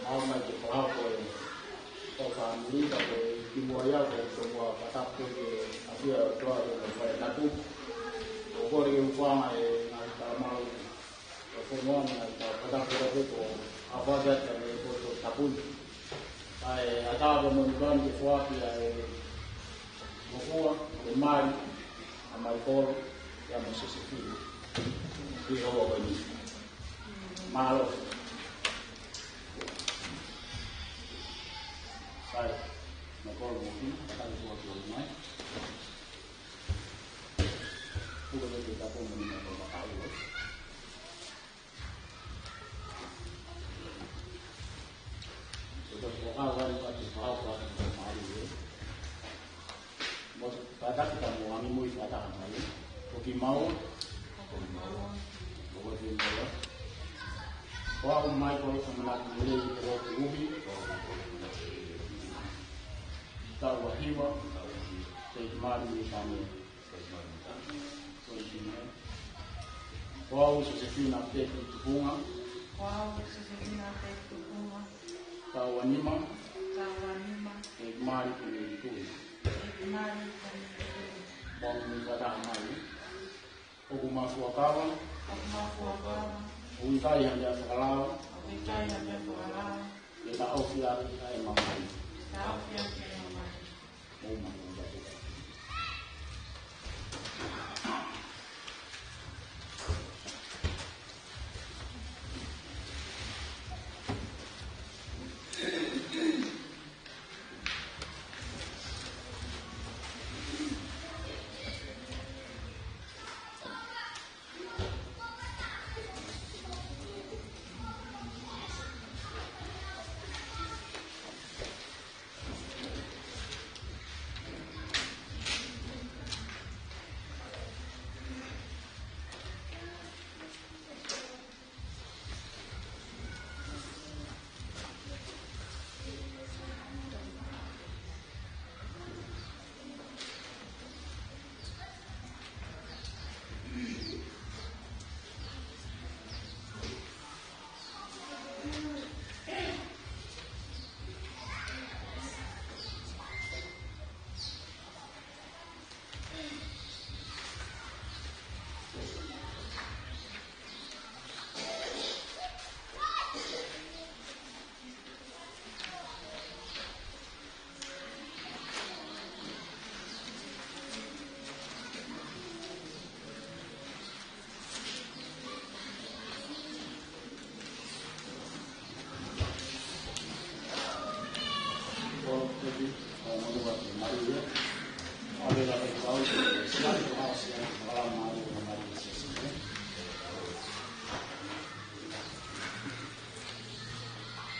mau mai ke pahau o family ka ke mua ia ko semua patap ke asia toa ke fai tatu o ko ri ufa e na ta mau o semua na ta patap ke ko apa ja ke ko tapun ai ata ba mo don ke fwa ki ai mo ko mai mai ko ya mo se fi ki o ko ni malo sai ma ko mo ki ta ko ko mai ko ko ni ta ko mo ni ko ta ai so ko ha wa ni pa ti pa ko ta ma ri mo ta ta ta mo ami mo ta ta mai ko ki mau ko ko ti mo Wah, mai ko sa mga nilay ko ubi tawa hiwa kay mari ni kami so ini wah Josefina te bunga tawa nima kay mari ni itu bang ni kada mai o masuakawa Uikai yang dia sekolah, kita ofiar kita emang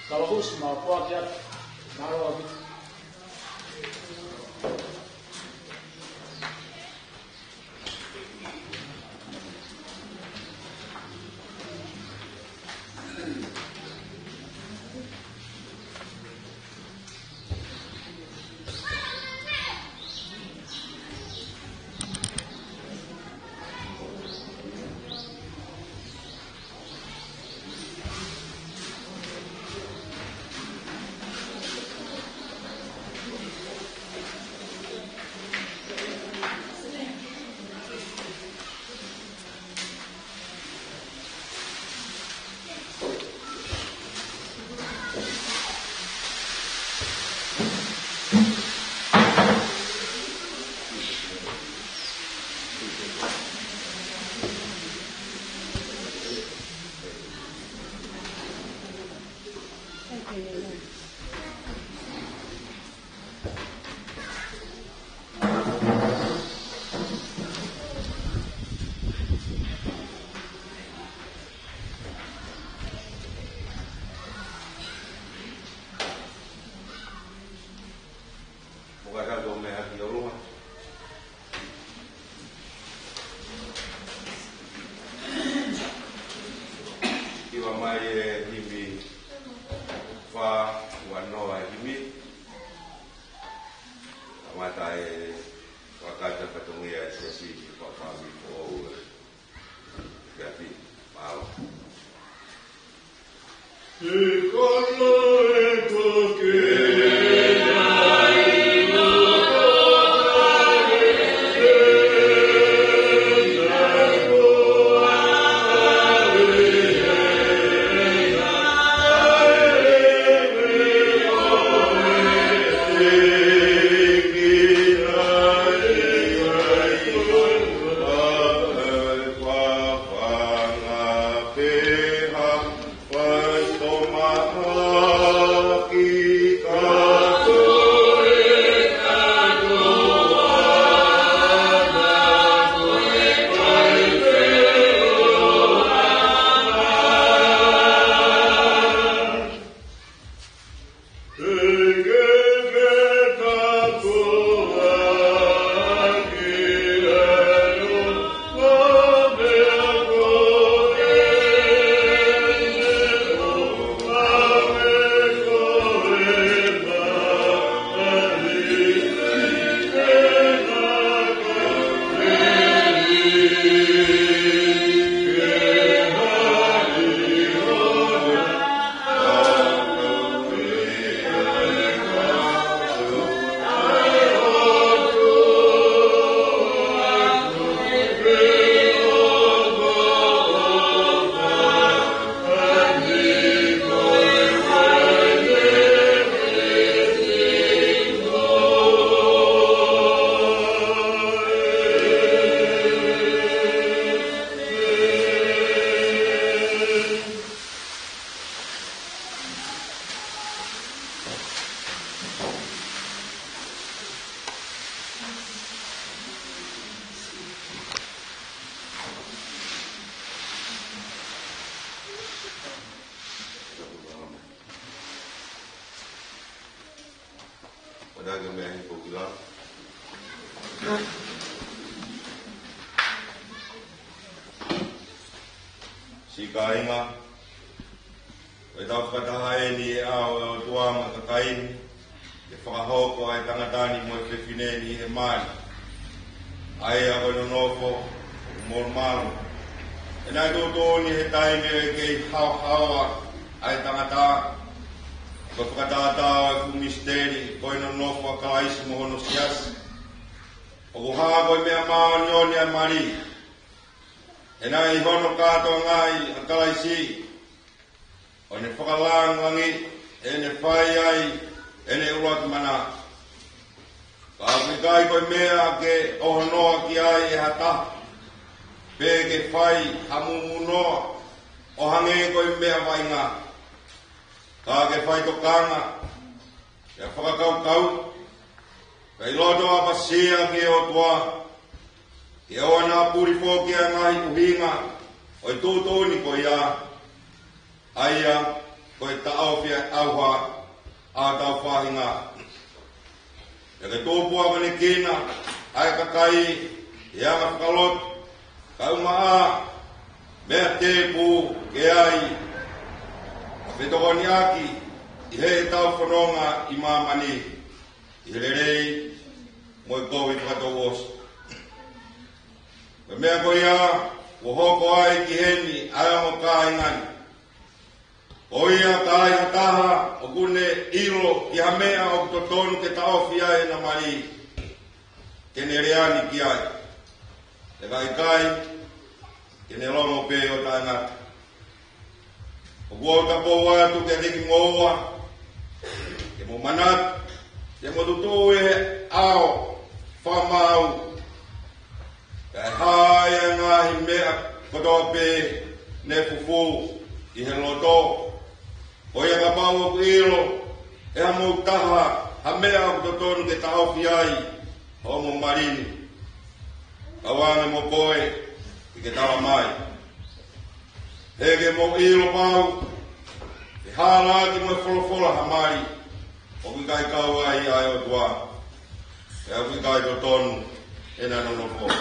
Kalau bus mau kuat ya, kalau Wadaga mehi popular. Si kainga, whatawhakatahae ni e ao e o tuama kakaini, e whakahoko ai tangatani mo e whiwhineni e mani. Ai a koe nonofo, mor maru. E nai tōtōni he taimi e kei hao ai tangata, ko whakatātāo e ku misteri, koe nonofo a kalaisi mohono siasi. O ku haa koe mea maa nioni ai mari. E nai hono kātoa ngai a kalaisi. O ne whakalangangi, e ne whai ai, e ne urat mana. Ka kai koe mea ke ohonoa ki ai e hata. Pē ke whai hamumunoa, o hange koe mea wainga. Ka ke whai tokanga, e whakakau, kai loto a pasia ki o toa, ki o ana puri fōki a ngahi uhinga, o i tūtōni ko ia, aia, ko i taawhia auha, a tau whahinga. E ke tōpua kone kina, ai kakai, i anga whakalot, ka umaa, mea tēpū, ke ai, Whetokoni aki, i he tau whanonga i mamani, i he rei, mo i kowi whakatau osu. Me mea koe ia, o hoko ai ki heni, ai amo ka ingani. O ia ka ai hataha, o kune ilo, ki hamea o totonu ke taofi ai na mari, ke ne reani ki ai. Te kai, ke ne lomo pe o ta ngata. O kua ka po atu ke riki ngoa, ke mo manat, ke mo tutu e ao, whamau, ke haia ngahi mea kotoa pe ne fufu i he loto. O ia ka pau o ilo, e ha mo taha, ha mea o totonu ke taofi ai, o mo marini. Ka wane mo koe, i ke tawa mai. Hege mo ilo pau, e hala ki mo e wholofola hamari, o ki kai kau ai ai o tua, e au ki kai to tonu, e na nono po.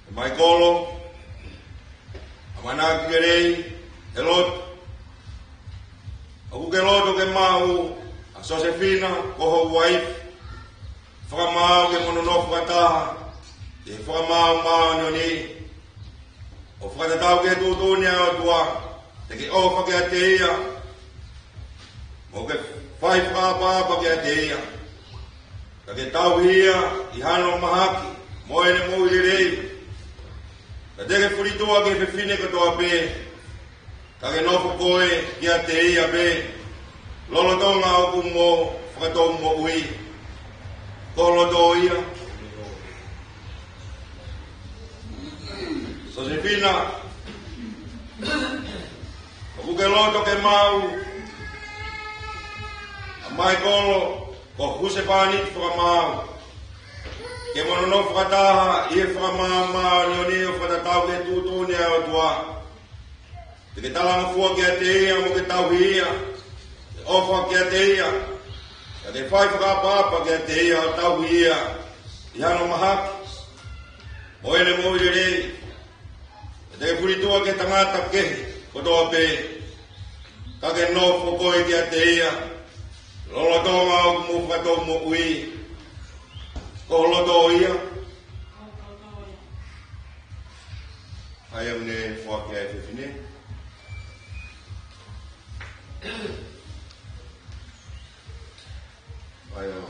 E mai kolo, a manaki ke rei, e loto, a ku ke loto ke mahu, a Josefina, koho waifu, whakamau ke mononofu kataha, e whamau ni o whakatau ke tūtūni au tua te ke ofa ke a te ia mo ke whai whapapa ke a te ia ka ke tau hia i hano mahaki mo ene mo i rei ka te ke whiritua ke whiwhine katoa pē ka ke nofo koe ki a te ia pē lolotonga o ku mo whakatau mo ui koloto ia so se fina o ke loto ke mau a mai kolo ko huse pani whakamau ke mono no whakataha i e whakamau mau ni o ni o whakatatau ke tūtūni au tua te ke talanga fua ke a te ia mo ke tau hia te ofa ke a te ia ka te whai whakapapa ke a te ia o tau hia i hano mahaki mo ene mo i rei te whiritua ke tangata kehi kotoa pē ka ke nofo koe ki a te ia lolotonga o ku mu whakatou mo ui ko loto ia ai au ne whake ai whiwhine ai au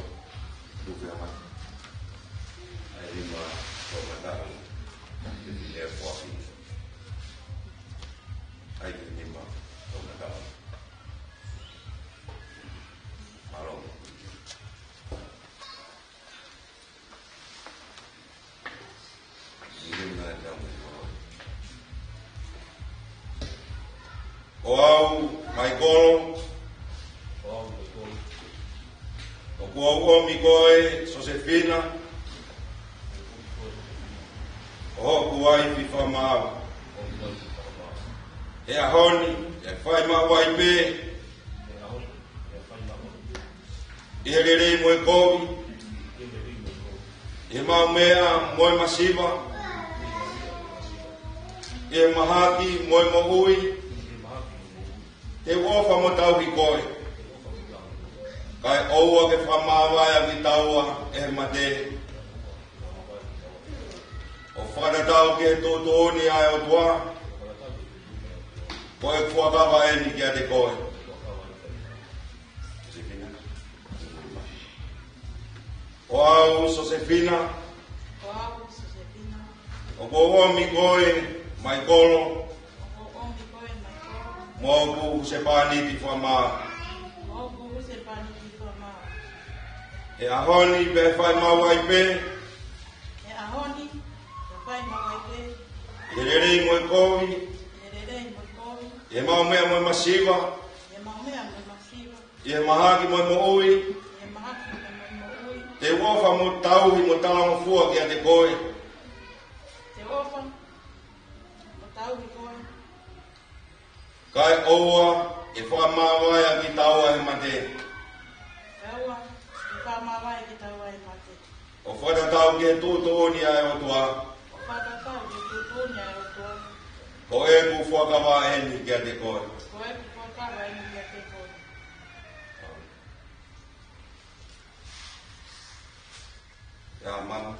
duke a mai ai rima o matari whiwhine whake ai rima o matari Malong. O au mai kolo o kua mi koe Josefina o kuai pi whamau e ahoni e whai mawai pē e rerei mo e kovi e mau mea mo e masiva e mahaki mo e mohui te wofa mo tau hi koe kai oua ke whamawai a ki taua e mate o whakatau ke tōtōni ai o tua ko e kuakawa e ni ki a te koe o au Josefina o koua mi koe mai kolo mo ku se pani ti whamau e ahoni pe whai mawai pē e rerei mo e kovi e mau mea mo e masiva e mahaki mo e mo ui te wofa mo tauhi mo talanga fua ki a te koe kai oua e whamawai a ki taua e mate o whatatau ke tūtōni ai o tua o e ku whakawa e ni ki a te koe ya mama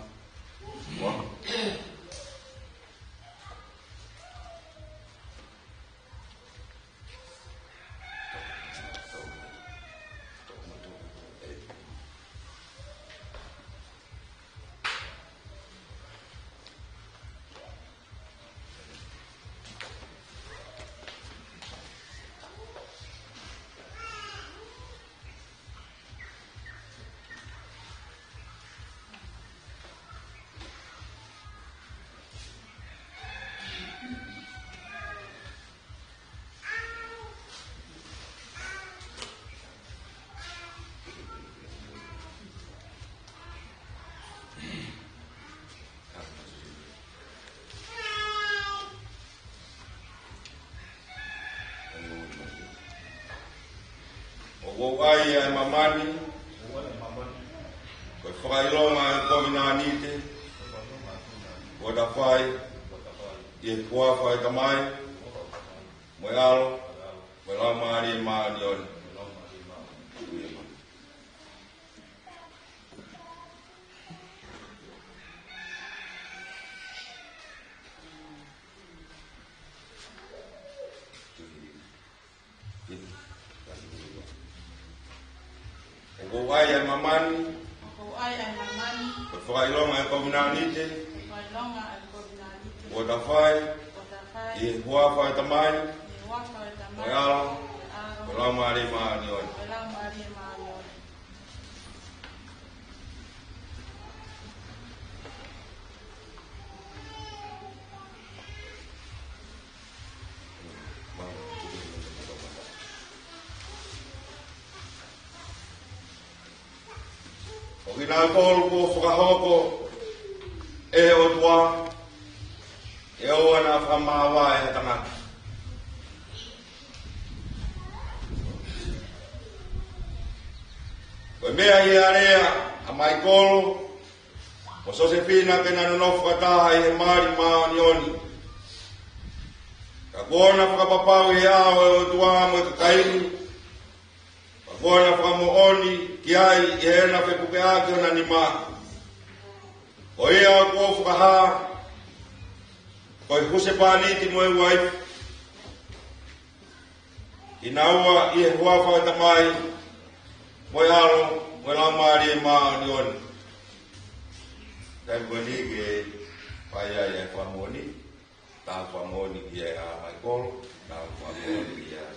o ai ai mamani ko whakailonga e kovina anite o da whai i e kua whai tamai mo e alo mo e lau maari e maari ori uai ai mamani, Ai ai mamani, whakailonga e kominanite, whailonga ai kovinalite, o ta whai, whatawhai, i huafa e tamai, i waka e tamai, o alo, o aro, lau maari maani oi. welau maari e maari ore. O ki nā kōru ko whakahoko e o tua, e o ana whamāwa e he tangata. Koe mea i area a mai kōru, o Josefina ke nanu no whakataha i he maari maani oni. Ka kōna whakapapau i ao e o tua mo e kakaini, ka kōna whakamooni ki ai i he na whepuke ake o na ni maa. O ia o kō whakaha, koe huse pāniti mo e waifu. I nā ua i he huafa e tamai, mo e alo, mo e lau maari e maa ni oni. Kai koe ni ke pai ai e whamoni, tā whamoni ki e a mai kolo, tā whamoni ki e a.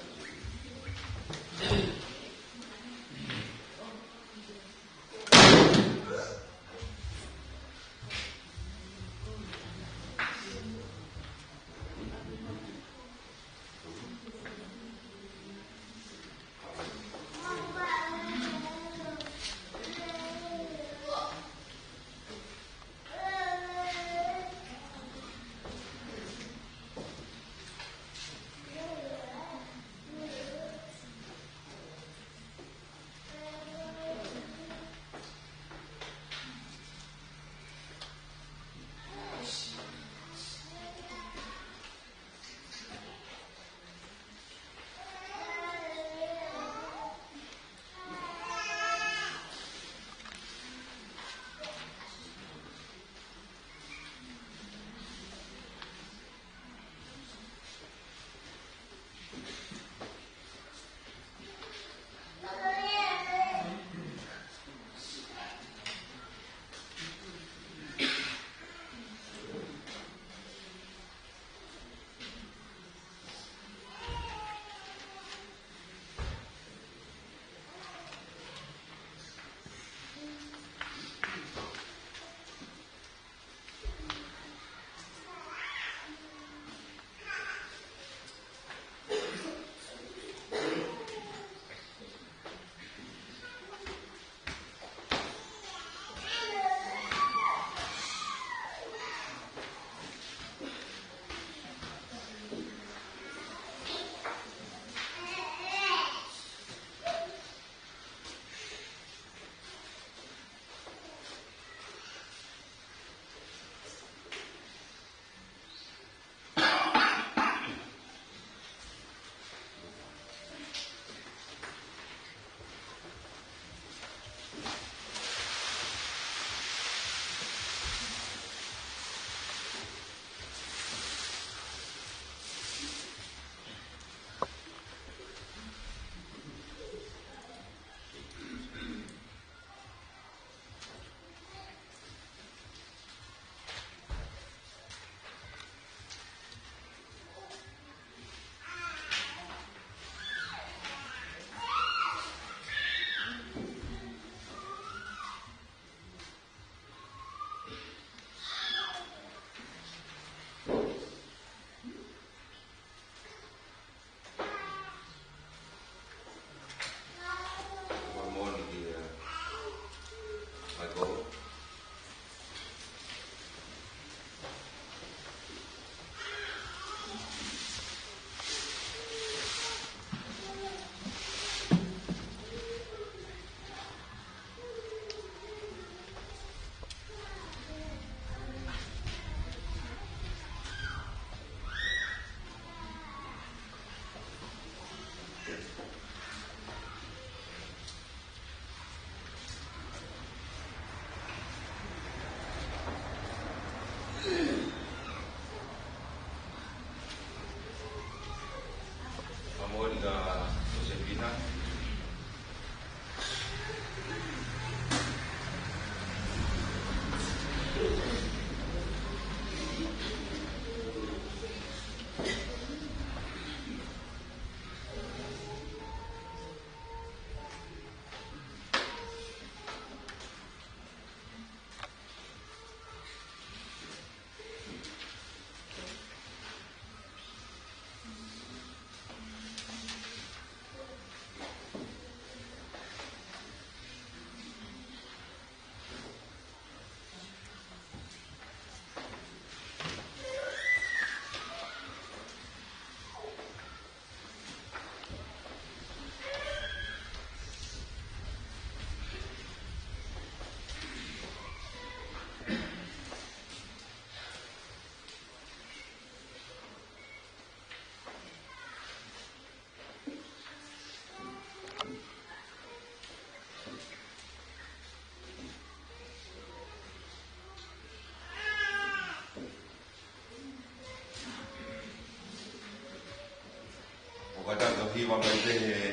whakaipehe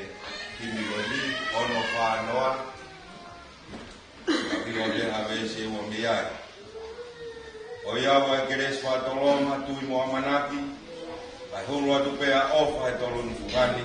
kimi wani, ono whānoa, aki o te awese o miai. O iawa e keres whātolonga tui moa manaki, ai hulu atu pea ofa e tolo ni fukani.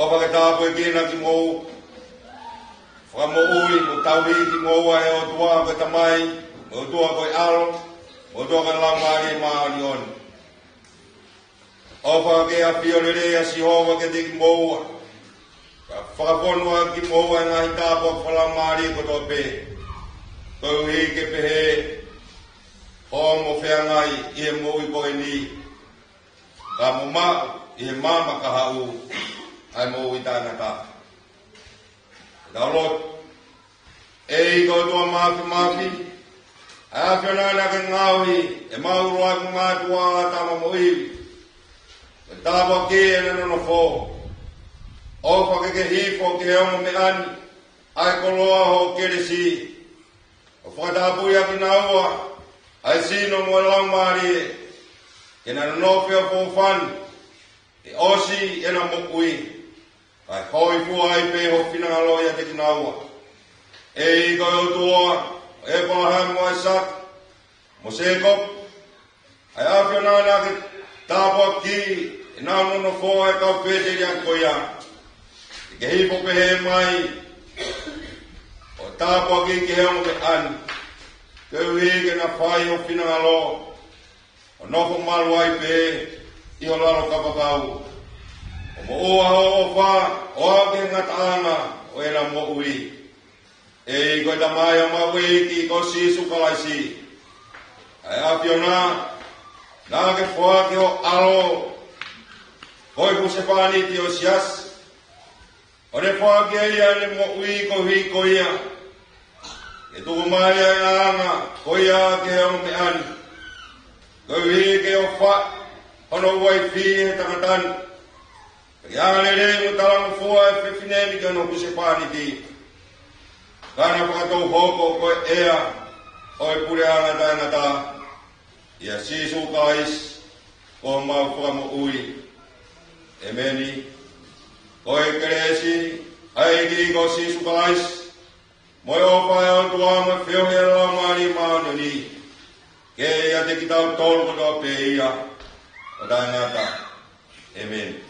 Opa ke tāpoi kina ki mou, whamo ui, o tauhi ki mou ai o tua koe tamai, o tua koe aro, o tua koe lamari maari on. Opa ke a piorerea si hova ke te ki mou, whakaponua ki mou ai ngahi tāpo whalamari ko tō pē. Koe uhi ke pehe, homo whiangai i he mou i koe ni. Ka mo ma, i he mama ka hau, ai mou i tāna tā. Daulot, e i koe tua mafi, ai a whianana ke ngāwi, e mauru aku mātua a tama mo iwi. E tāpa ke e nana no fō. Opa ke hifo ke heongo me ani, ai koloa ho keresi. O whakatapui aki na ua, ai sino mo e langmari e, ke nana nofea fōwhani, e osi e na mokui, ai hoi fua ai peho whinangaloia te kinaua. E i koe o tua, e palahangu ai sak, Moseko, ai awhia nā ke tāpua ki, e nā mono fōa e kau pēte ria koia. I ke hipo pehe mai, o tāpua ki ke heongo ke ani, ke uhi na whai o whina alo, o nofo malu ai pe, i o laro kapakau. O mo oa o wha, o au ke ngataanga, o e na mo ui. E i koe ta mai o maui ki ko sisu kalaisi. Ai apiona, nā ke whaki o alo, hoi ku se whaniti o sias, o ne whaki e ia ne mo ui ko hui ko ia, e tuku mai a anga, ko ia ke heo me ani, ko hui ke o wha, hono wai whi e tangatani, e ane re mo talangu fua e whiwhineni ke no ku se whaniti, kana whakatou hoko ko ea, o e pure anga taingata, ia sisu kais, ko mau whakamo ui, e meni, ko e keresi, ai ki ko sisu kais, moi o whae o tua mo whio he lamani maano ni, ke ia te ki tau tolko toa pe ia, o taingata, e meni.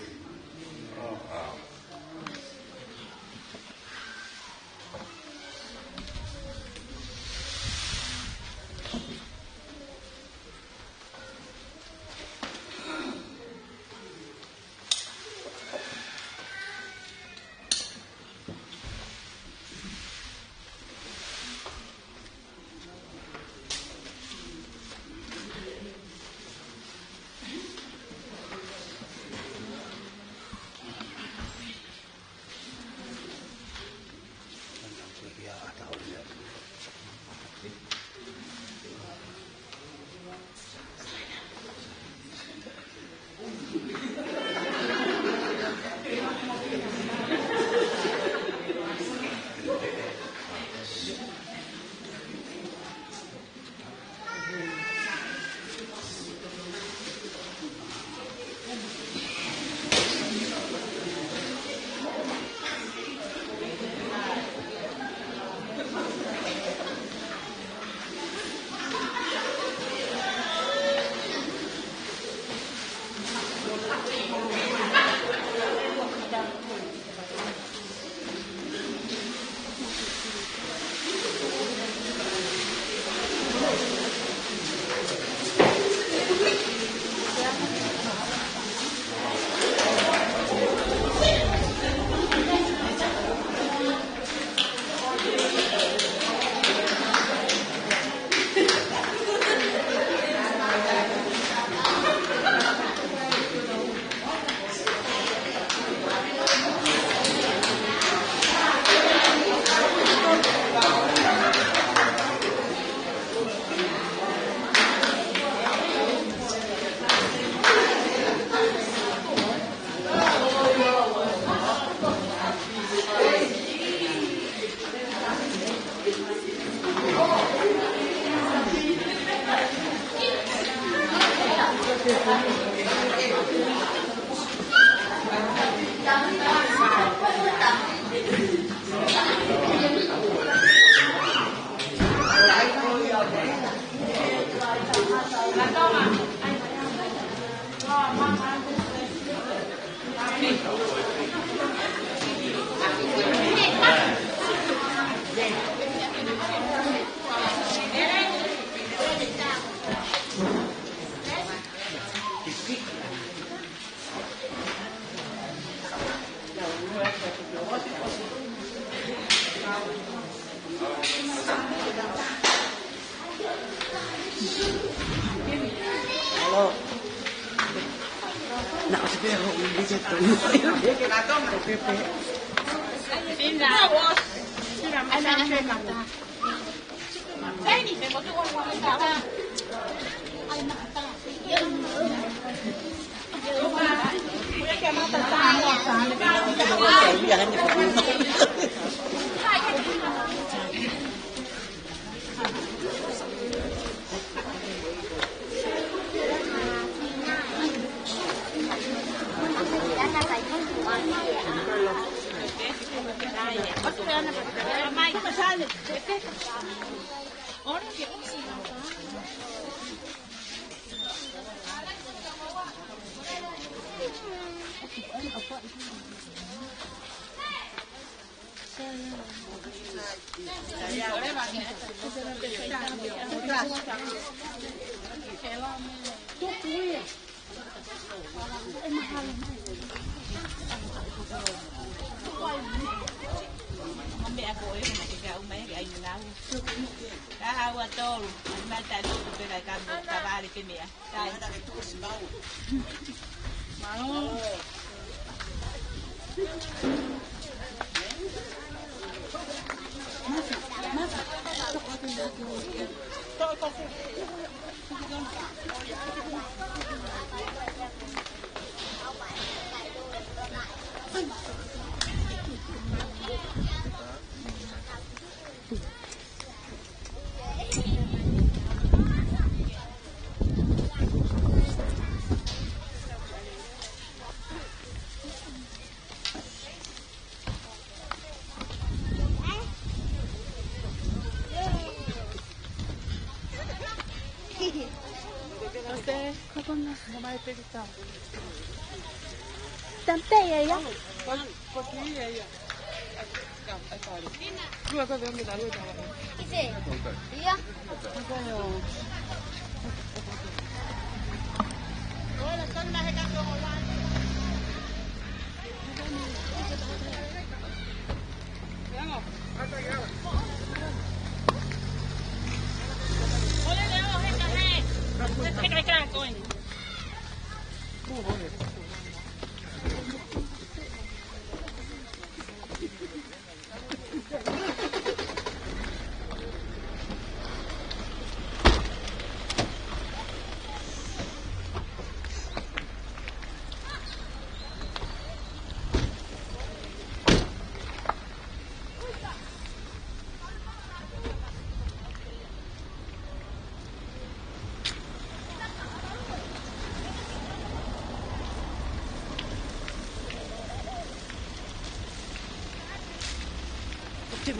Mambe ako makika umay ay nalaw. Kahawa tol, mata dito pera kamo kabali kini ya. Tay. Mau.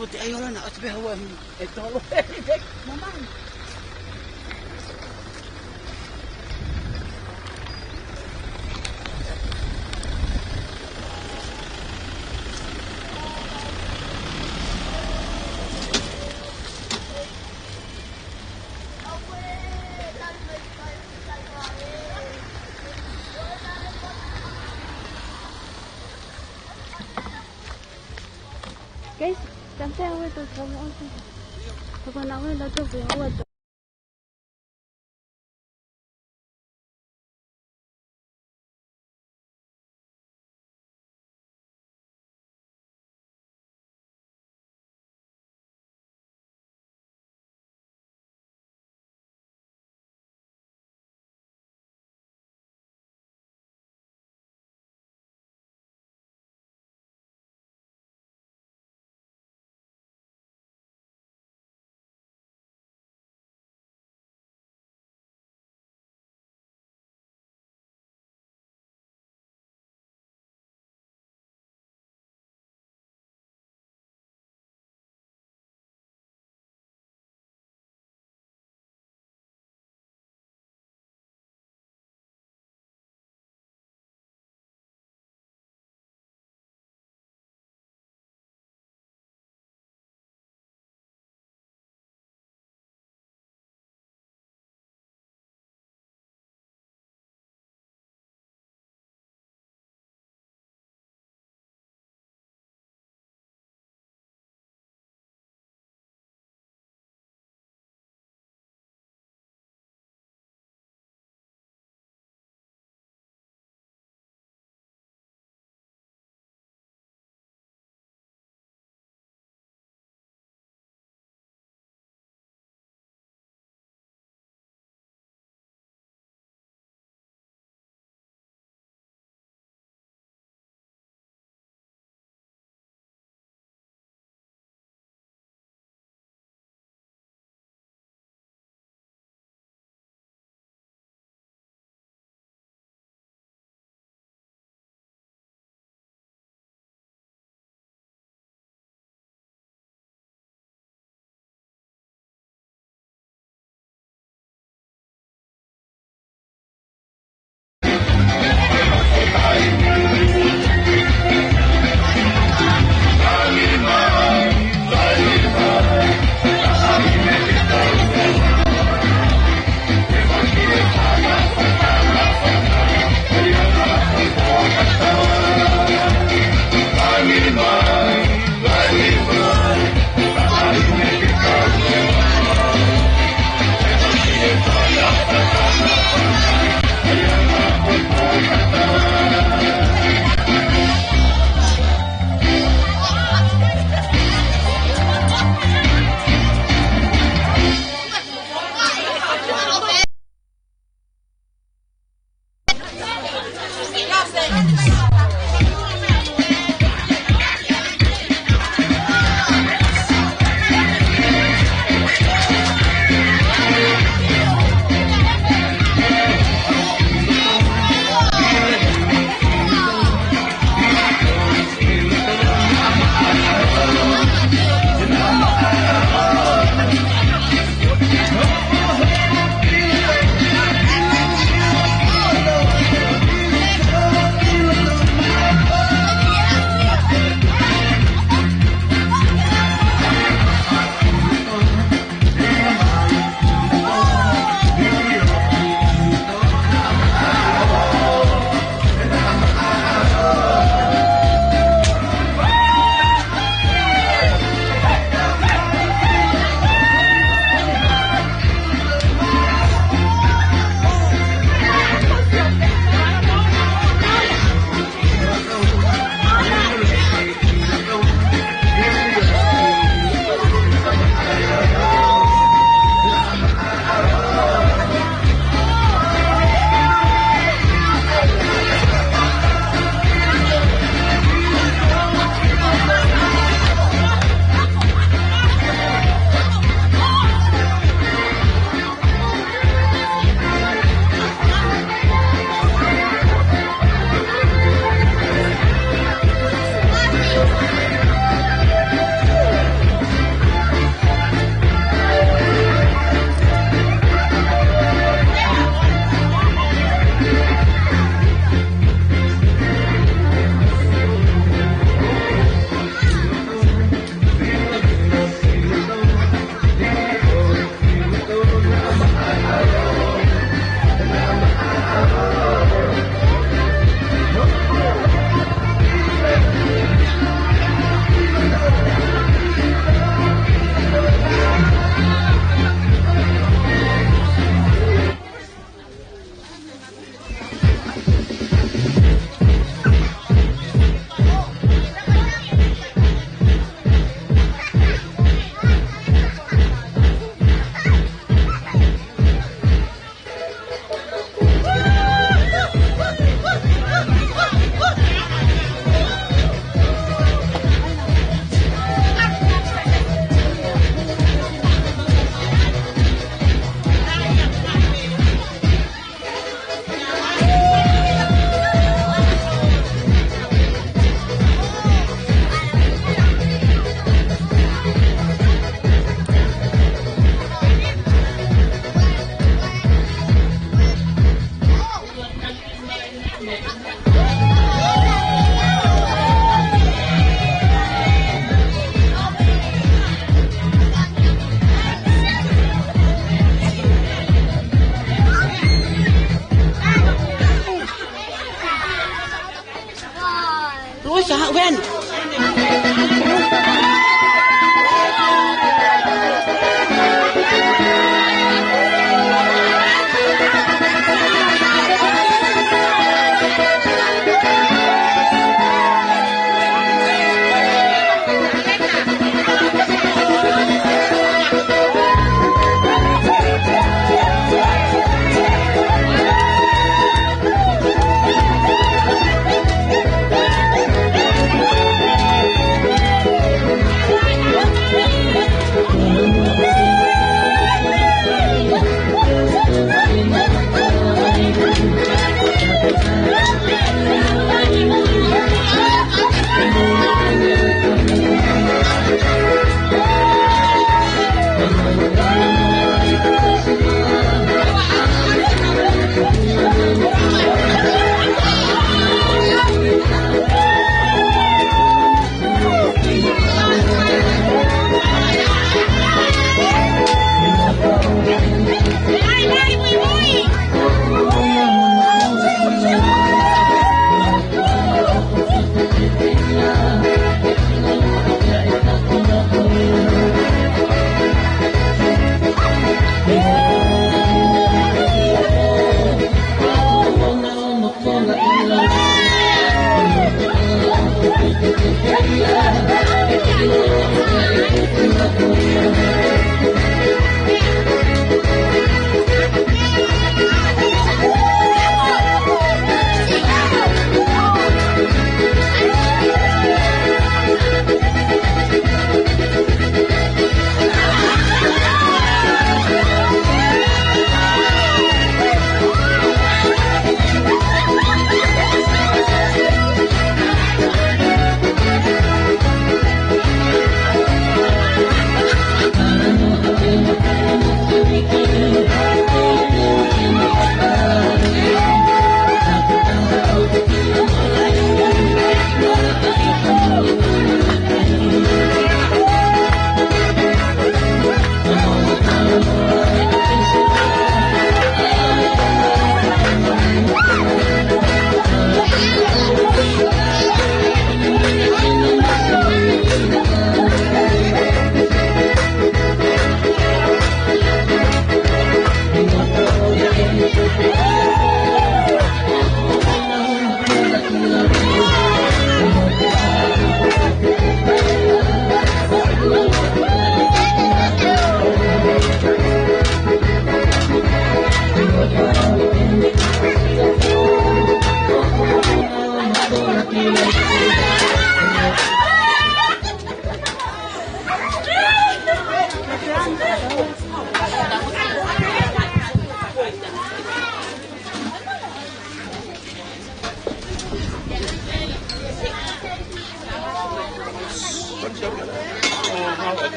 Mutta ei ole enää, että me haluamme, että on ollut. Guys, sampai awal tu kamu tu. Kalau nak awal tu awal tu.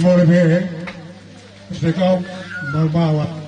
Mori me, se kau bawa.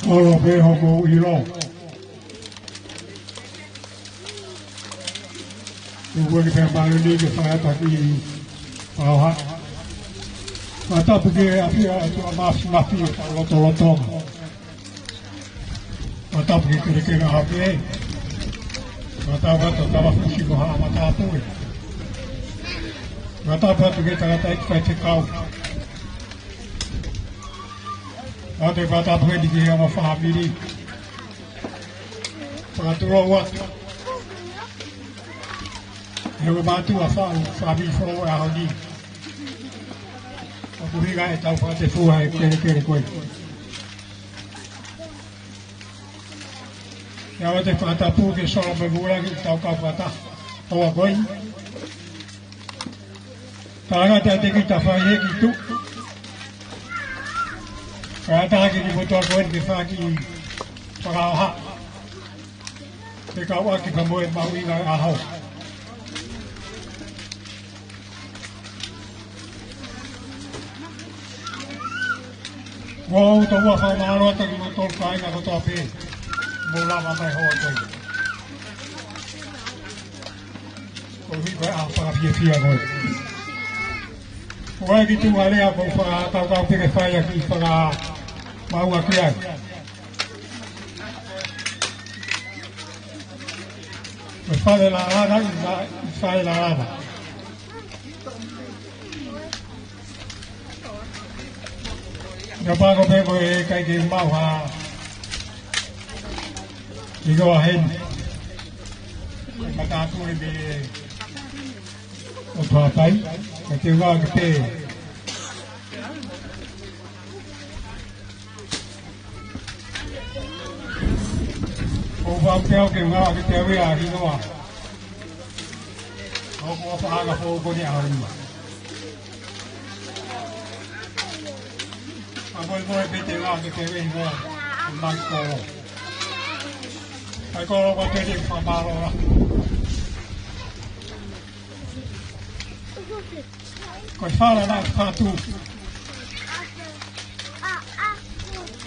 Olo pe hoko ilo. Uwe ke pembalu ni ke whaata ki whaoha. Watapu ke apia atua mafi loto. Watapu ke kere hape e. Watapu ato tawa fusi ko haa matapu e. Watapu ato ke tagata ikwai te kau. Ate watapu ke diki hea mawhamiri. Whakaturo watu. Hewe mātua whaami whoro e aho ni. O kuhinga e tau whate fuha e kere koe. Ia wate whatapu ke soro me mūrangi tau ka whata. Hoa koe. Tāanga te teki ta whai heki tu. Whaataki ni motoa koe ke whaki whakaoha. Te kau aki whamoe mauinga e aho. Wow, to wa fa maro ta ki to kai na ko to pe. Mo la ma mai ho te. Ko vi ba a fa fia ko. Ko ki tu ale a ko fa ta ta pe ke fa ya ki fa ma wa ki ai. Ko fa de la rana i fa de la rana. Nga pago pego e kai ke mau ha i go ahen matatu e be o papai e te wa ke te o va peo ke wa ke te we a hi no a o ko fa ga ho ko ni a ri Voi pete la che te vengo un banco. Ecco qua te devi fare male. Coi fare la fa tu.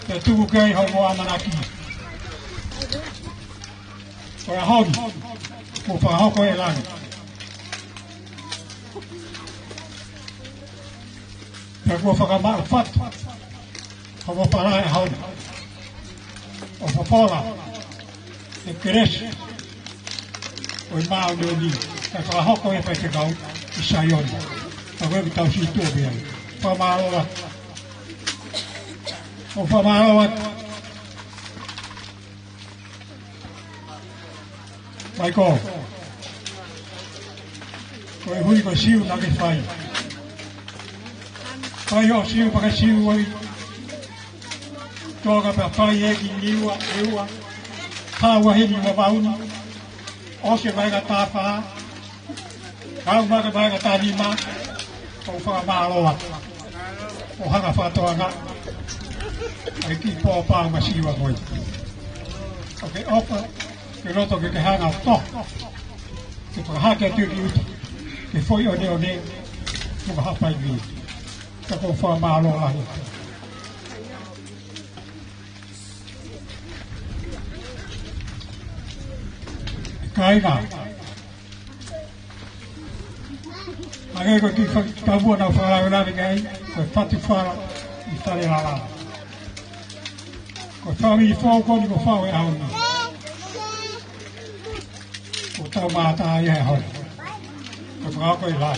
Te tu che hai ho amanaki. Coi a hodi. Ko fa ho ko elani. Per ko fa mal fatto. Como para a hau o popola e cresce o mau de ni e fa hoko e fa te kau i saion a we tau si to be fa malo o fa malo vai ko e hui ko siu na ke fai fai o siu pa ke siu oi toga pa pai e ki niwa eua hawa hini wa mauni o se vai ga ta fa kau ma ga vai ga ta ni ma o fa ma loa o hanga fa to nga ai ki po pa ma si wa koi ok opa ke roto ke hanga to ke pa ha ke tu ki ke foi o ne ko ha pai ni ka ko fa ma loa Kaina. Agora ko ki ka bo na fara na ni ngai ko fati fara i tare la. Ko tari fo ko ni ko fa we au ni. Ko ta ma ta ye ho. Ko fa ko la.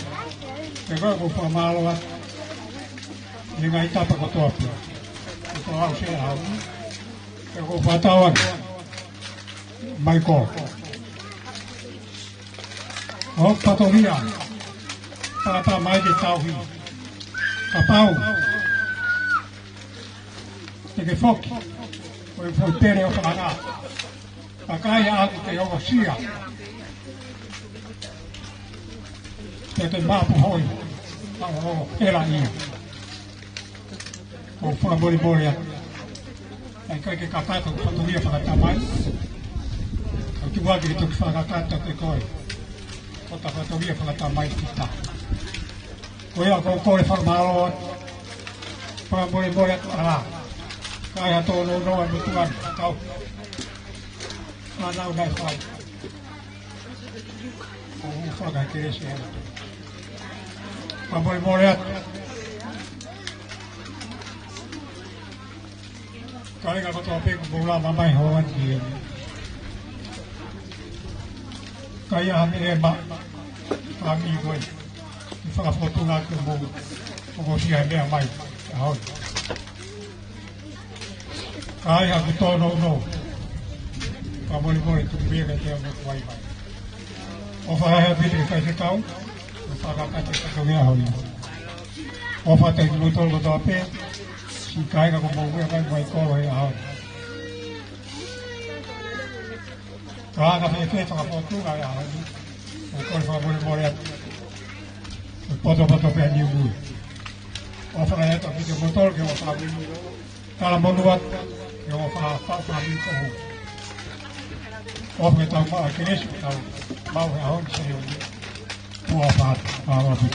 Ke ko fa ma lo wa. Ni ngai ta pa ko to. Ko au se au. Ke ko fa ta wa. Mai ko. O patoria, papa mai de tauhi, papau, te ke foki, o e foitere o whananga, pakai aku te o sia, te mapu hoi, o hela ia, o whanamori mori atu, ai kai ke kakata o patoria whakatamai, o tuwaki ke tuki whakakata te koe, o ta whatoria whakata mai kita. Ko ea ko kore whamaro, whamore more atu ala. Kaya tono no ang mutuan. Tao. Manaw na ikaw. Kung ufaga kire siya. Pamoy moret. Kaya nga matopi kung mula mamay hawan diyan. Kaya kami ema. Kami ko'y. Ipakapoto nga kung mo siya niya may. Ahon. Kaya ang tono no. Pamoy tumbigan niya mo kuway may. O fahahabi din kayo ikaw. Pagkakati sa kanyahon. O fatay lutol ko dope. Si kaya ka kumuwi ang may kolo ay ahon. Kaya ka peke sa kapoto ay ahon. O kol pamoy at poto-poto pa niyo mo. O fatay ito video motor kaya masabi mo. Kala mo nuwat kaya masabi ko. O fatay ito maakinis ito. Mau ahon sa iyo. Puapat Arabic.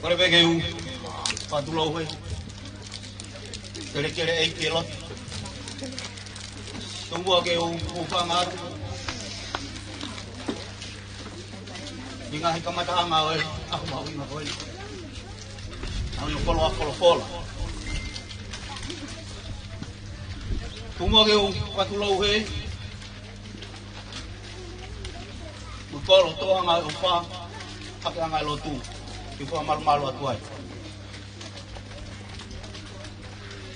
Kore peke u patulau he. Kere ei kilo. Tunggu ke u ufangat. Inga hi kamata anga oi. Aku mau ina oi. Aku yo follow. Tunggu ke u patulau he. Ukolo to anga ufa. Ake anga lotu. Iko malu-malu atuai.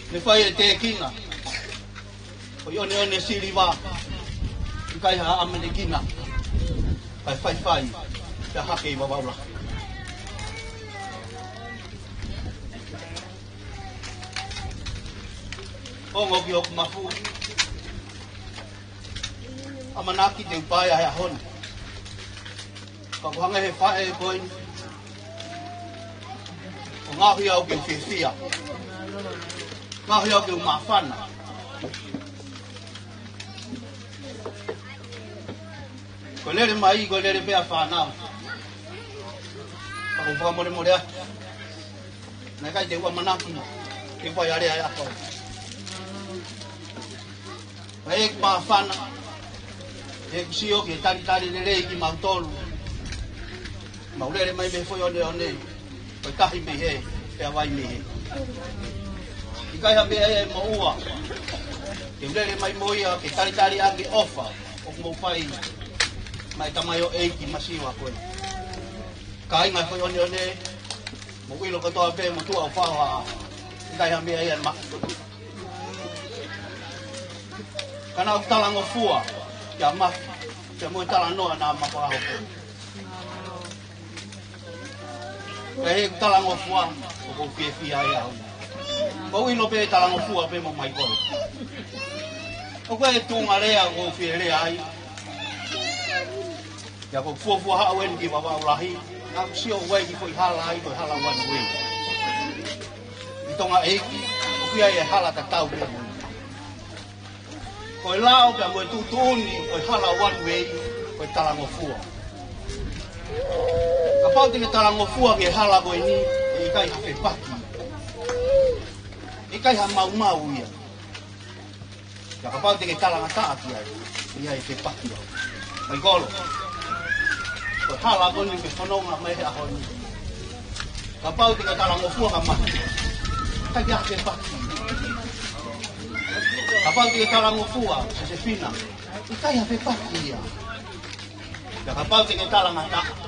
Ni fai te kina. O yone siriva. Kai ha amene kina. Kai fai. Ya hake babaula. Ongo ki ok mafu. Amanaki te upaya ya hon. Kakuhanga he fae koin. Ngahi au ke fifia. Ngahi au ke mafana. Kolere mai, kolere pe afana. Ako pa mo mo dia. Na kai te wa manaki. Ke pa yare ya ko. Ai mafana. E sio ke tari le ki mautolu. Maulere mai me foi one. Oi kahi me he, te awai me he. I kai ha me e maua. Ke ulere mai moia, ke tari ake ofa. O mo whai, mai tamayo eiki masiwa koe. Kai ngai whai one, mo wilo katoa pe mo tua o whaua. I kai ha me e ma. Kana o talango fua, kia mafi. Kia mo talanoa na mawhao koe. He talango fua o ko fia ia. Ko ino pe talango fua pe mo mai ko. O ko e tunga rea ko fia rea ai. Ya ko fua ha wen ki baba ulahi. Na sio wai ki foi hala ai ko hala wan wei. I tonga eki o fia e hala ta tau pe. Ko lao pe mo tu tuni ko hala wan wei ko talango fua. Kapau te talango fua ke hala koe ni, e kai ha whepaki. E kai ha mau ia. Ka kapau te talanga taaki ai, ia e whepaki au. Mai kolo. Koe hala koe ni ke whanonga mai he aho ni. Kapau te talango fua ka mahi. Kai ha whepaki. Kapau te talango fua, se fina. E kai ha whepaki ia. Ka kapau te talanga taaki.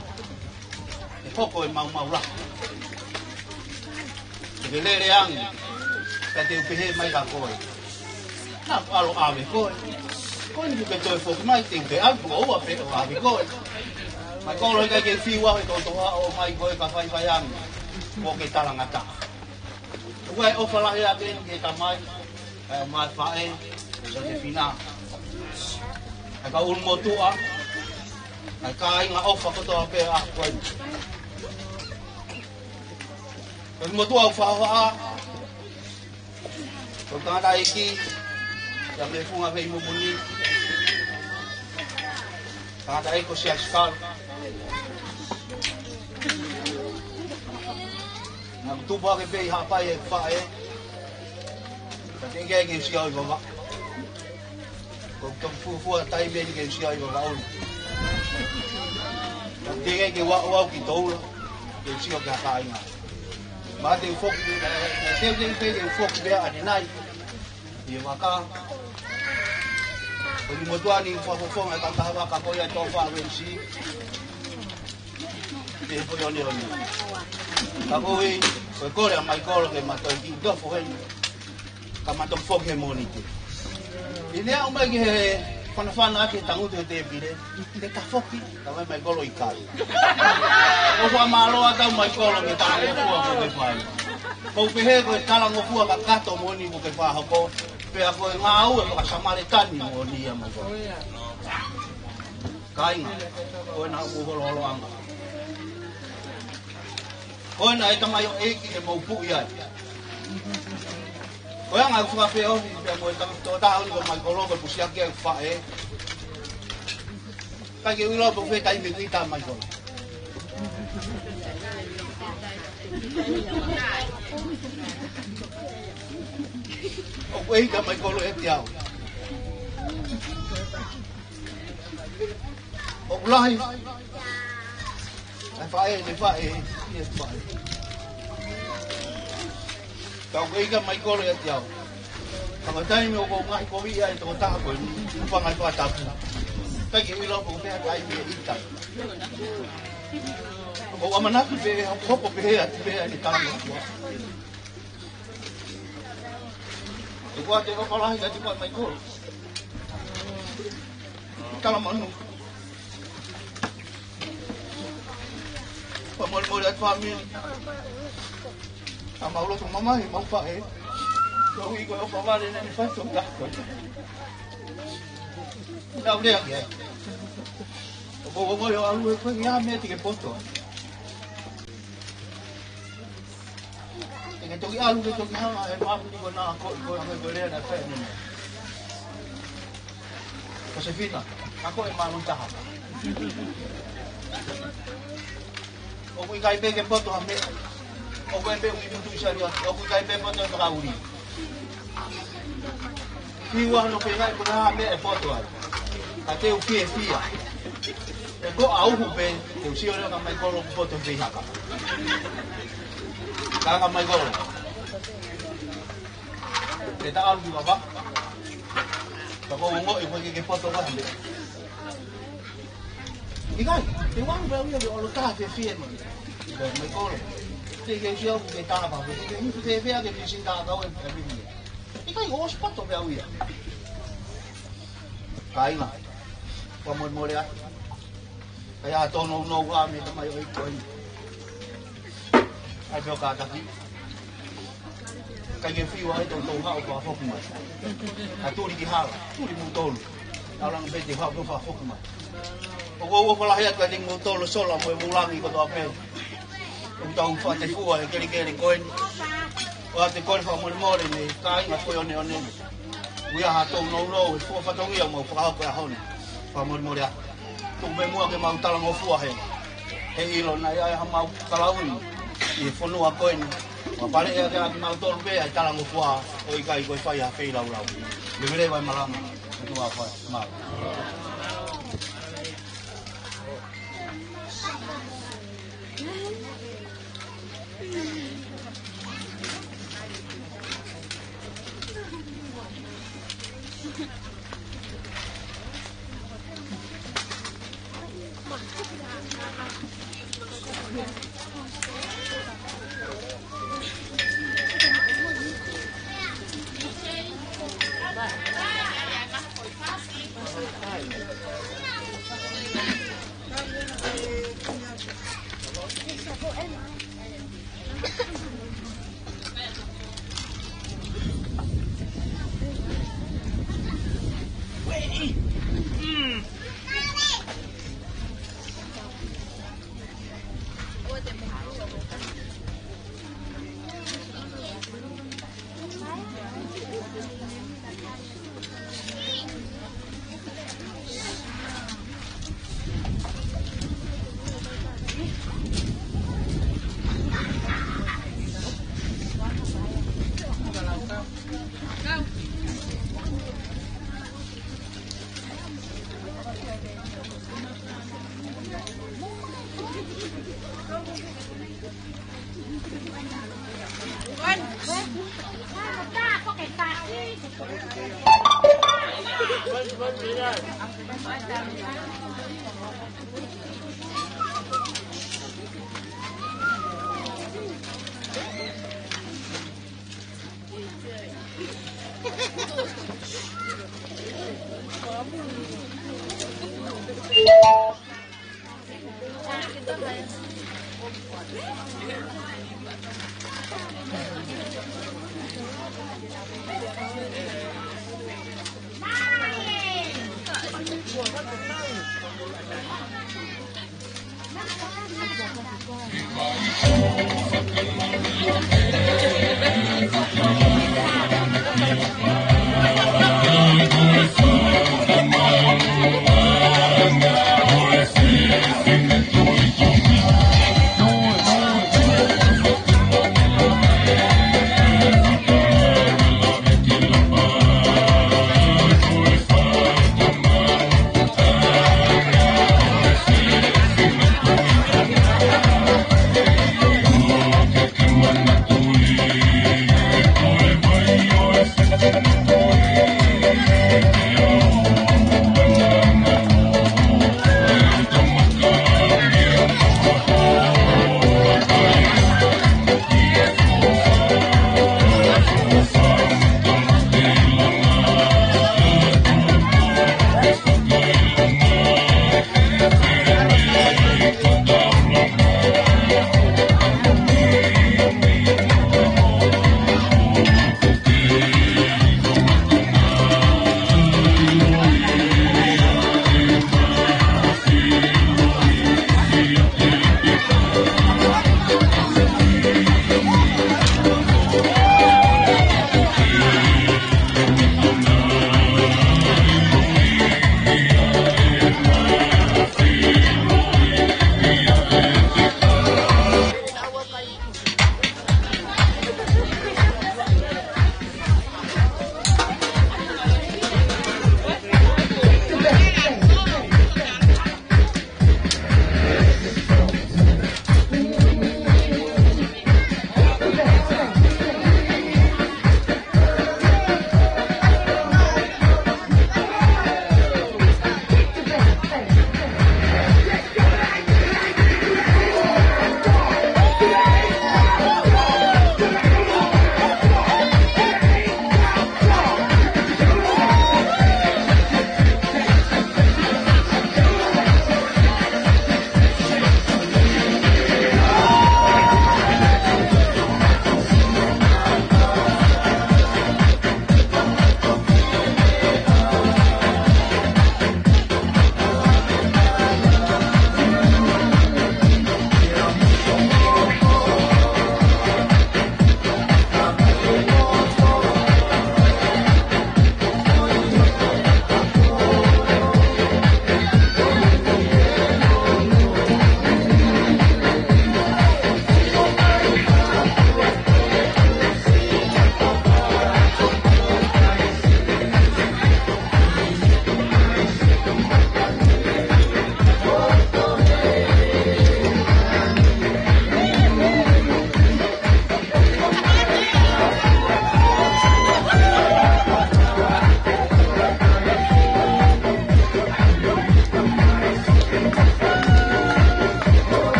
Foko e mau la. Te lere ang, ka te upehe mai ka koe. Na palo ave koe. Koe ni ke toi foko mai te upe alpu o ua pe o ave koe. Mai kolo kai ke fiwa e to o mai ko ka fai fai am. Ko ke talanga ta. Ua e ofa lahi a kene ke tamai, mai whae, Josefina. E ka un motua, e ka inga ofa kotoa pe a koe. E motua u whahoa, ko tangata iki, ya me funga vei mumuni, tangata eko si askal. Nā kutupa ke pei hapai e whae, ka te kei ke usia oi wawa. Ko tōku fuafua tai meni ke usia oi wawa olu. Ka te kei ke wau ki toula, ke usia ke haka inga. Mā te ufoki, te pei ke ufoki bea ane nai, i e waka. Ko ni motuani whafofonga ka tahawa ka koia tō wha wensi. Te he poi one one. Ka koe, koe kore a mai koro ke matoi ki dofo hei, ka matoi foki he moni te. I nea umai ki he whanawhana ake tangutu he te pire, te ka foki, ka mai koro i kai. O wha maaroa tau mai koro ke talangofua ko ke whai. Kou pehe koe talangofua ka kato moni ko ke whahoko, pea koe ngā au e waka samare tani moni a mai koro. Ka inga, koe na uholo holo anga. Koe na e tamai o eki e maupu i ai. Koe anga e whakapea ofi, pia moe tō tāhoni ko mai kolongo pusiaki e whae. Kai ke uilo po whetai me kuita mai kono. O koe ka mai kolo e te au. O kulahi. Ai whae, ne whae, ni e whae. Kau koe ika mai kolo e te au. Kama taimi o kou ngai kowi ai tō taha koe ni, upangai whatapu. Kai ke wilo po mea kai me itai. O amanaki pe hoko pe hea te pea ni tāma kua. E kua te whakalahi ka tipa mai kolo. Kala manu. Pamole atu family. Ama ulo tu mamai mau fae. Ko i ko pa vale ni fa so ta ko. Na ule ya. O yo alu ko ya me ti ke poto. Ke to alu ke to ha e ma ni ko na ko le na fa ni. Josefina, ako e ma lunta ha. O kui kai peke poto a me. O kui pe ui mutu isari o kui kai pe poto e whakauri. Hiwa no pe ngai kuna me e poto ai. Ka te uki e fia. E ko auhu pe, te usio leo ka mai kolo poto pe haka. Ka mai kolo. Te ta alu ki wapa. Ka ko ungo i kui ke poto wa me. Ikai, te wangu pe ui o lo taha fe fia ni. Mai kolo. Te ke usio ke taha pa. Te hifu te fea ke mi sinta kau e mi. Ikai o spato pe ui. Ka inga. Ka more ai. Kaya tono no wa me mai oi koi. Ai pio ka ta ki. Ka ke fiwa ai to ha o pa foku mai. Ka turi ki hala, turi mu tolu. Alang be te ha ko fa foku mai. O ko la hia ka ding mu tolu sola mo mulangi ko to ape. O tau fa te fuwa e keri koi. O te koi fa mo ni ka inga ko one. Uia ha to no fo fa to ia mo fa ko ha ni. Fa mo ya. Tu be mua ke mau talang o fua he. He ilo na ia ha mau talaui. I fonua koe ni. Wa pare ia ke mau tolu be ai talang o fua o i kai ko fai ha fei lau. Le vere vai malama. Tu wa fa mal.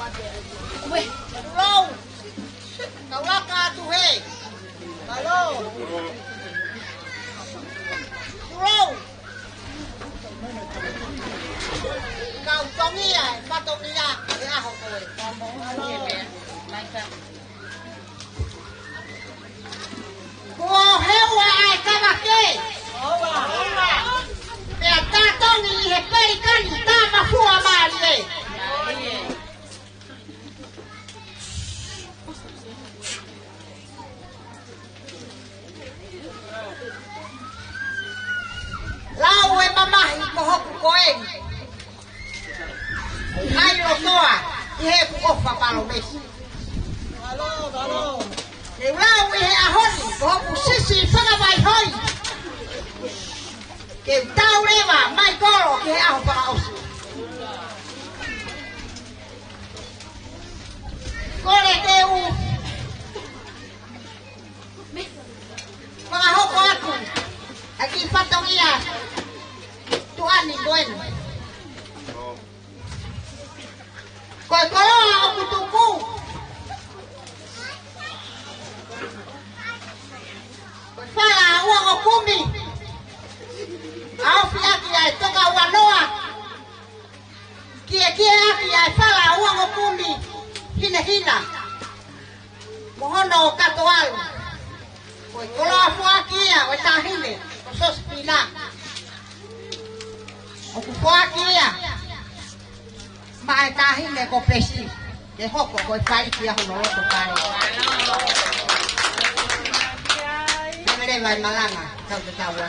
Weh, Long. Kau laka tu hei. Halo. Long. Kau tongi ai, patongi ya, ya ho kowe. Halo. Ko hewa ai kawake. Owa. Pea ta tongi he pei kani ta mafua mali. Lau e mamahi ko hoku koe. Hai lo toa, i he ku ofa palo mesi. Halo. E lau e he ahoni, ko hoku sisi whanga mai hoi. Ke tau rewa, mai koro ke he aho whanga osu. Kore te u. Whanga hoko aku. Aki patongia. Tuani koen. Koe koroa o kutuku. Koe whala uang o kumi. Aofi aki ai toka wanoa. Kie aki ai whala uang o kumi. Hina. Mohono o katoalu. Koe koroa fuakia o tahine. O sospina. O kufuakia. Mai tahine ko pesi. Ke hoko ko paiki a hono roto kare. Mere vai malanga, tau te taua.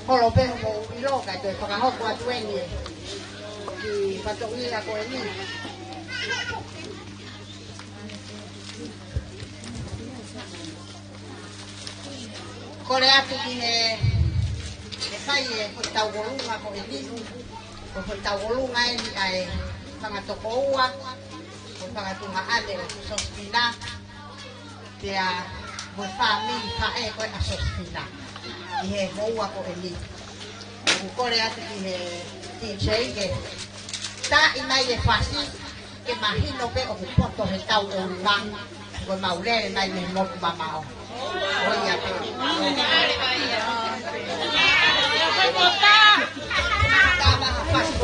Holo peho mo iloka to whakahoko atu eni ki patoki ako eni. Kore atu ki he whai e hoi tau golunga ko eni. Hoi tau golunga eni ai whangatoko ua. Hoi whangatunga ale o sospina. Tea hoi whami whae koe a sospina. I he moua ko e ni. Ku kore atu ki he DJ ke ta i mai e whasi ke mahino pe o ku poto he tau o runga. Ko maurere mai me moku mamao. Oi a pe. Ta maha whasi.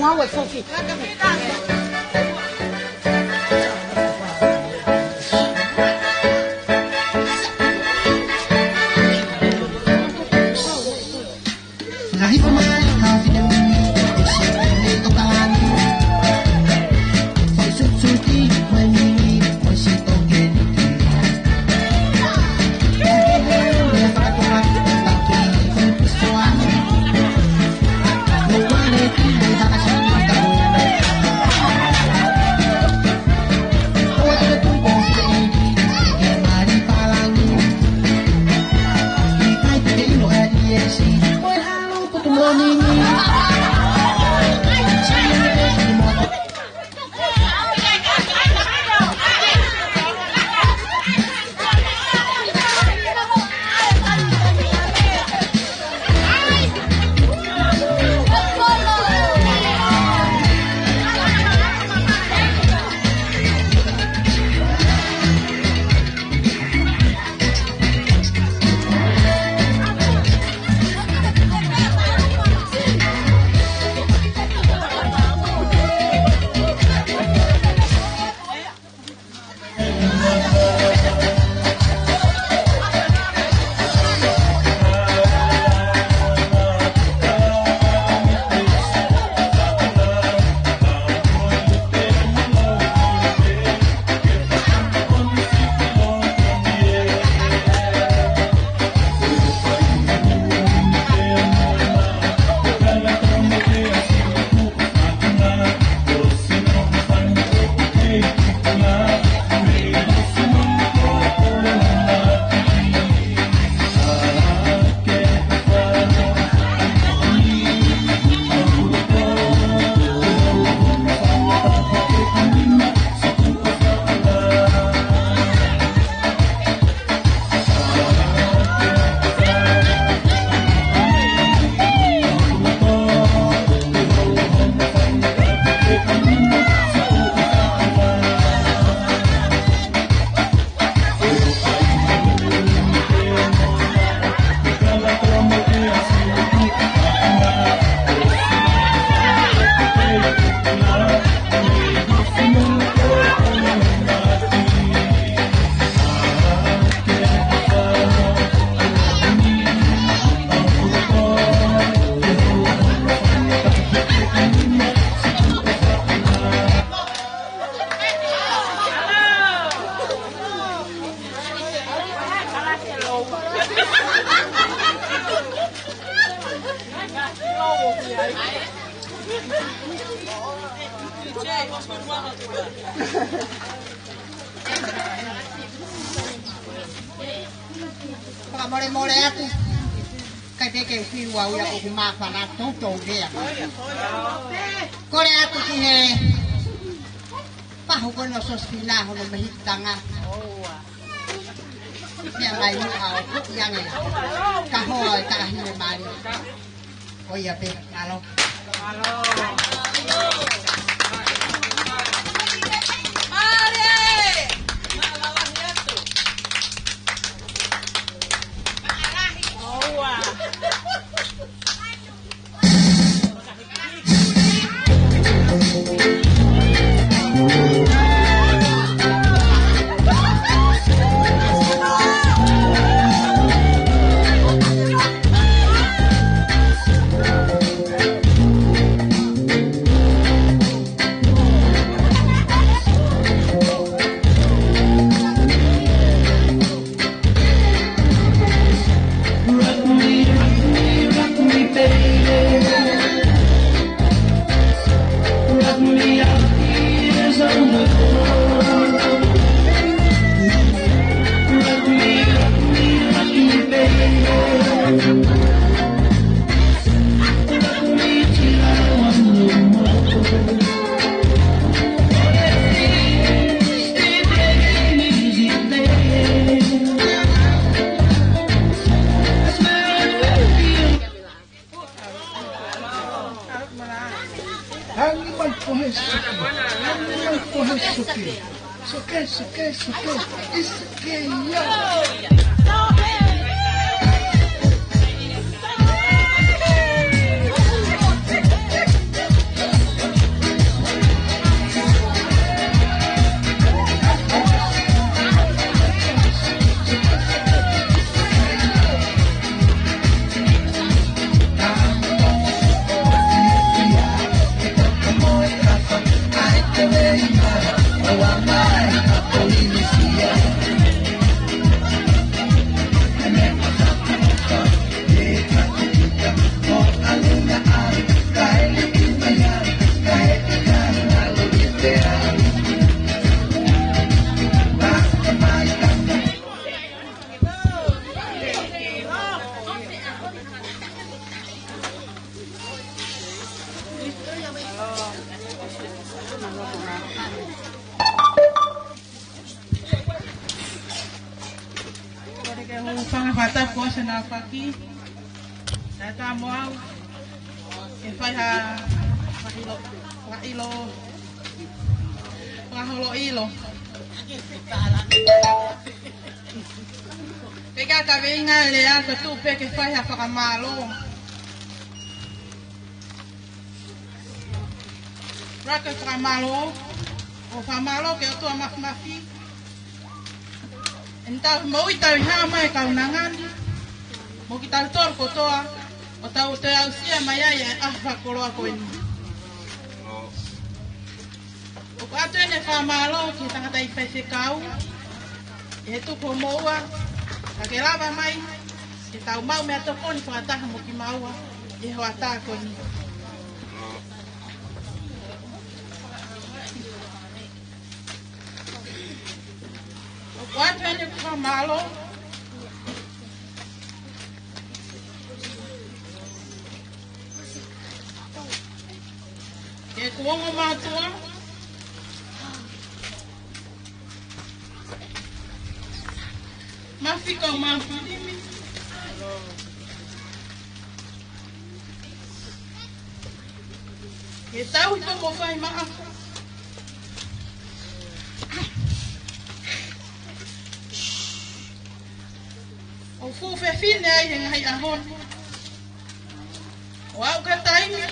Ngau e foki. Mole atu. Kai te ke whiua uia o kumawhana toto rea. Kore atu ki he pahu kono sospina hono mahitanga. Mea mai mu au yange. Ka hoa ka hine mari. Oia pe, alo. Pega ka venga le a tu pe que fai a whakamalo. Raka whakamalo, o whamalo ke o tua mafi. Entau mo i tau hea mai ka unangani. Mo ki tau tor kotoa, o tau te au sia mai ai e ahwa koroa koe ni. O ka atu ene whamalo ki tangata i whaise kau. E tuko moua, ka ke lava mai, e tau mau mea toko ni whakataha mo ki maua, e hoa tāko ni. O kuatu ene kua malo, e kuongo mātua, mafika o mafudimi. E tau i toko whai maa. O fuwe fine ai he ngai ahon. O au ka taimi.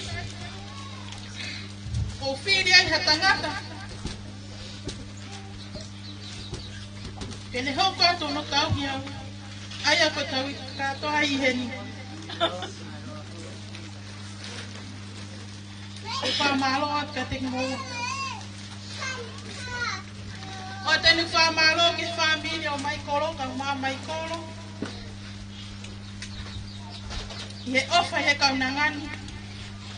O whiri ai hatangata. Kene hoko ato no tau ki au. Ai ako tau i katoa i heni. O whamalo at kating mo. O tenu whamalo ki whamili o mai koro, ka maa mai koro. He ofa he kaunangani.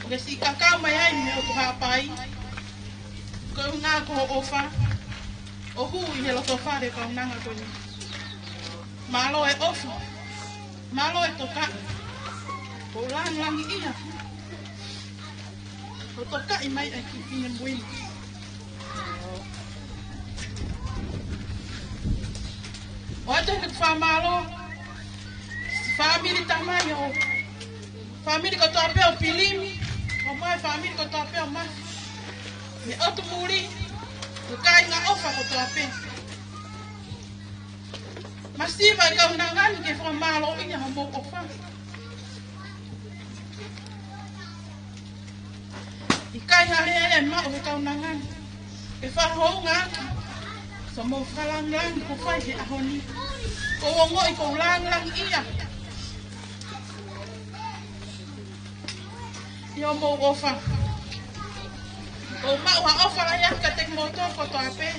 Le si kakao mai ai me o tuha pai. Ko ngā ko ofa. O hu i he loto whare ka unanga ko ni. Malo e ofa. Malo e toka. Ko langi ia. Ko toka i mai ai ki pine mui. O ato ke wha malo. Family tamai o. Family ko toa peo pilimi. O mai family ko toa peo mai. Me otu muri. Ko kai ngā ofa ko toa peo. Masiva i kau nangani ke wha malo inga ha mo ofa. I kai hale e mao he kau nangani. E wha hou ngaki. So mo whalang ko whai he ahoni. Ko wongo i ko lang ia. Yo mo ofa. O ma wa ofa la ya ka tek motor ko to ape.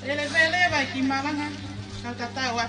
Ele vele vai ki malanga. Ka tata wa.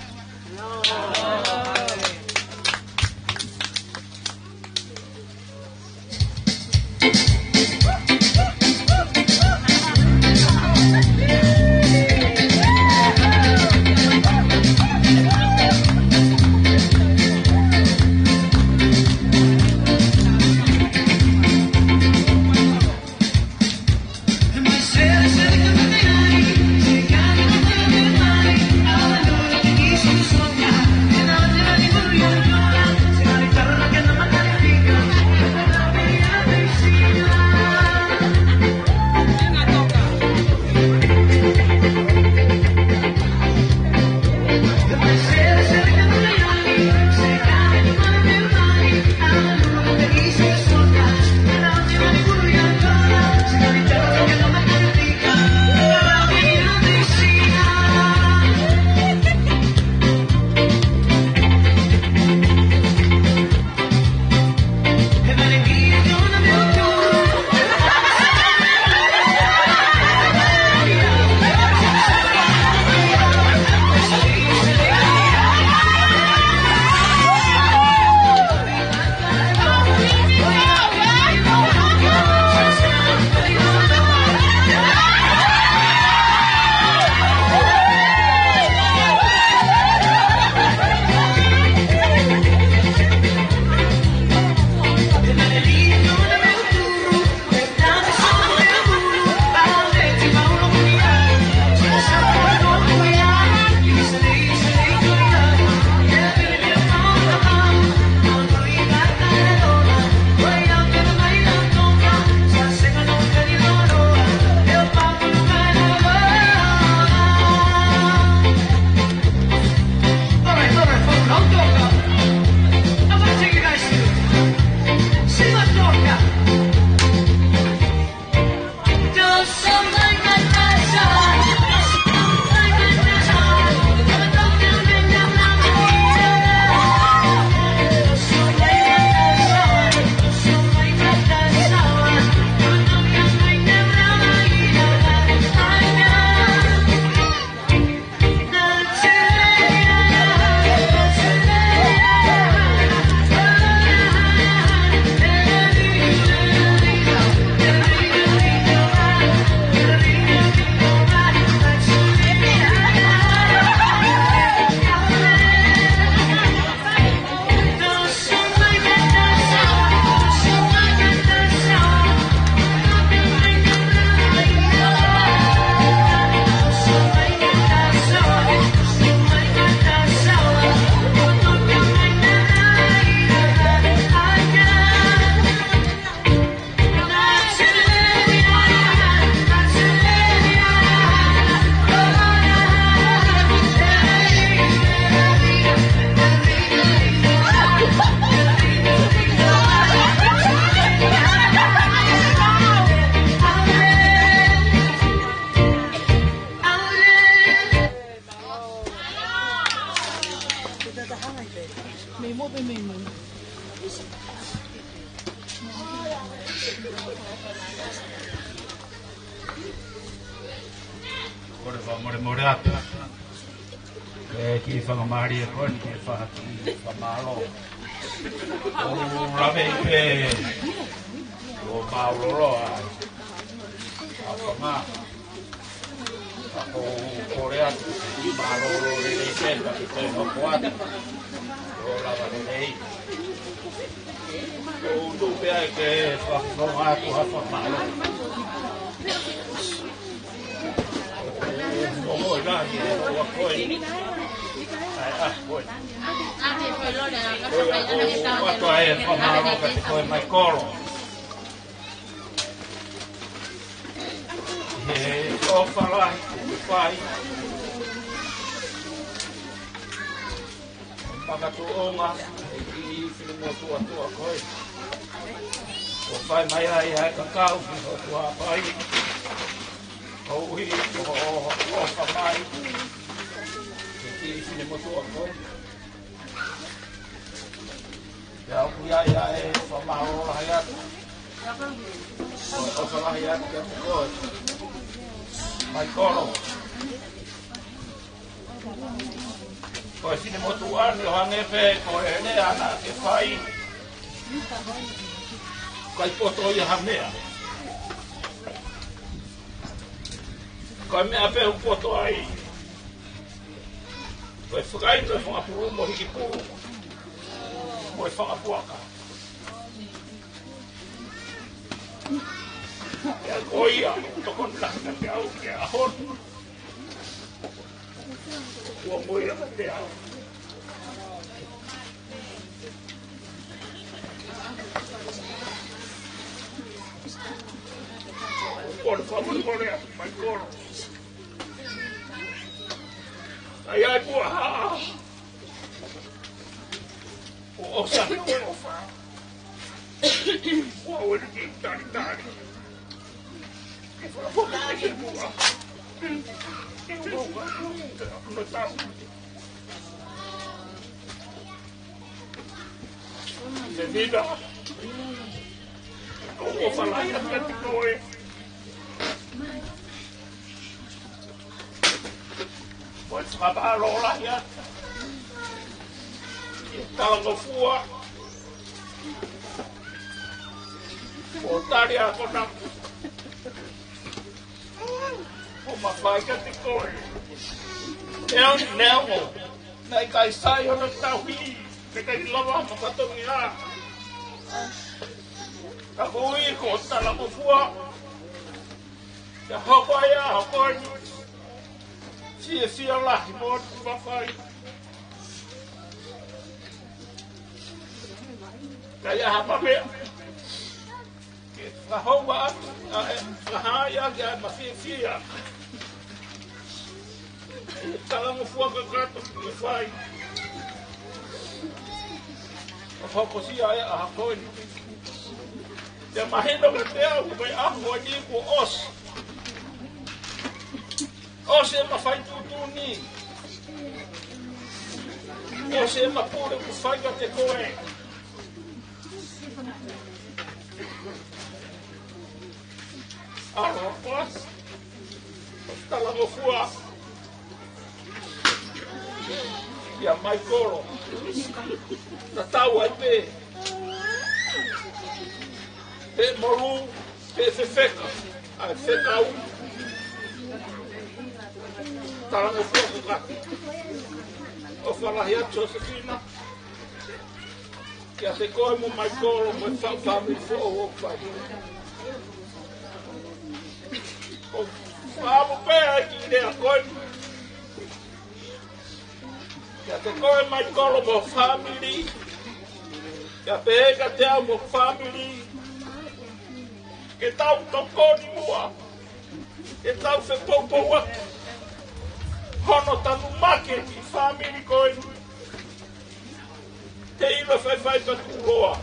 More atu. Ki whangamari e koni, ki whahaki, whamalo. O rawe i pe mauloloa apa ako korea maulolo le senta que no puede la valei o do pé que fa ato fa malo o lá o apoio quanto é formado que foi mais colo o falar fai paga tu onga e filmo tua coisa o fai mai ai cacau o tua pai o hi o famai e filmo tua coisa ya kuya ya famao hayat o falar hayat que mai colo ko sine motuan yo hangepe ko ene ana ke fai kai poto ya hamea ko me ape un poto ai ko fai to fa pu mo hikipu mo fa apuaka ya koia to kon la ke au ke ahon o moia te au por favor corea mai coro ai boa o sa o fa o que tá Vida, vou falar que a gente não é. Pode falar lá já. Está no fua. Voltar a contar. Uma faca de cor. Eu não. Na caixai eu não está ruim. Que tem que lavar para tomar. Aku ikut dalam buah. Ya apa ya apa ini. Sia-sia lah mau bapak. Kayak apa be? Bahwa bahaya dia masih sia. Dalam buah kegatus bapak. Apa sih ayah aku ini? Dia mahino que teu vai arro ali com os é uma faz tudo ni é uma pura que faz até coe pos está lá no fua e a mai coro na tau aí pe moru pe feca a feca tá lá no fogo gato o fala ya Josefina que até como mais colo mais família fogo faz o falo pé aqui de acordo que até como mais colo com família que pega até a família que tal tocou de boa, que tal se poupou aqui, hono tá no marketing, família coisa, tem ido vai para tu boa,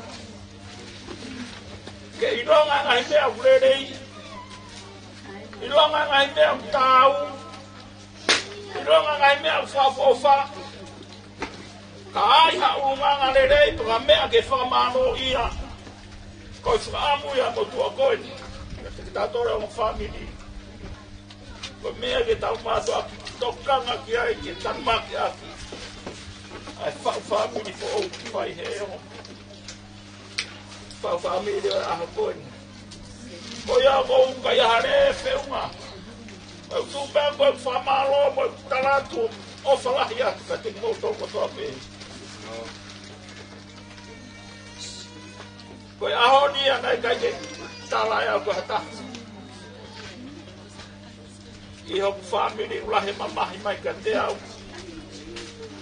que ilong ang hindi ang rere, ilong ang hindi ang tao, ilong ang hindi ang fafofa, kaay haungang ang rere, pagame ang kifamano iya. Koi whaamu ia mo tua koe ni. Kita tore o family. Ko mea ke tau mātu aki. Tokanga ki ai ke tanmaki aki. Ai whau family po o ki whai he o. Whau family o aha koe ni. Ko ia ko kai hare feunga. Au tu pe ko famalo mo talatu o fala ia ka te mo to ko to pe. Ko ia honi ana kai te tala ia ko hata. I hope family ulahe mamahi mai ka te au.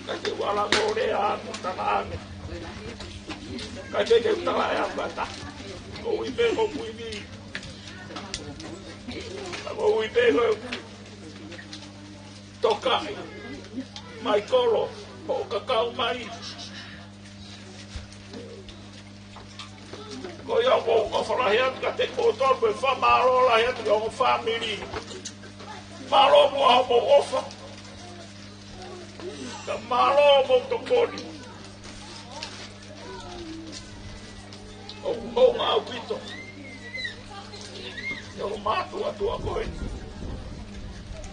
Ka te wala ngore a mutana. Ka te tala ia ko hata. O i pe ko kuivi. O i pe ko tokai. Mai kolo o kakao mai. Ko ia ko falahiat ka te motor pe fa maro la hiat ko family. Maro mo mo ofa. Ka maro mo to koni. O ma vito. Yo mato a tua coisa.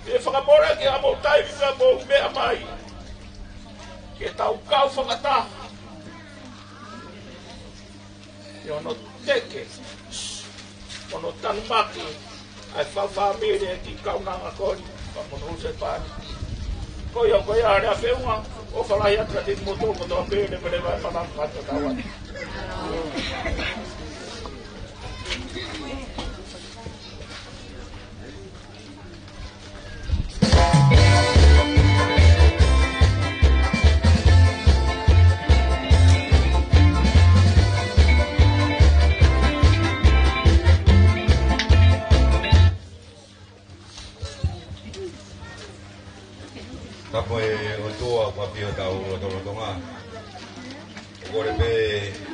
E whakamora ki a mo tai vina mo mea mai. Ke tau kau whakata. Yo no teke. Ono tanumaki. Ai whawhamere ki kaunanga koni. Ka mono se pani. Ko ia area wheunga. O whalahi atra te moto a pere mere vai whanam kata tawani. Tapo e o toa kwa pio tau o tonga. O re be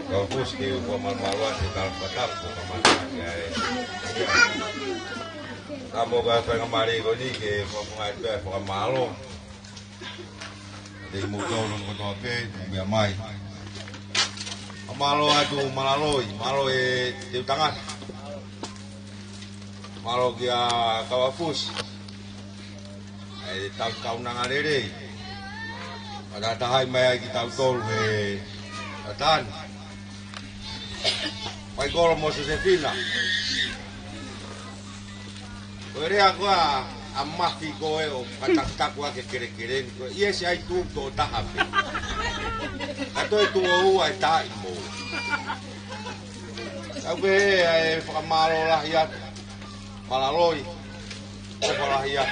ka fuski o malmalwa te tal patapo ka mata ai. Tamo ga fa ngamari go ni ke ko ngai pe ko malo. De mo to no ko pe me mai. Malo atu malaloi, malo e te tanga. Malo kia kawafus. Tau kau nang arere. Ada tahai mai ki tau tol he atan. Pai gol mo se fina. Ore agora a mafi ko e o katak wa ke kere ko ie se ai tu to tahape. Ato tu o ai tai mo. Au be e famalo la ya. Malaloi. O la ya.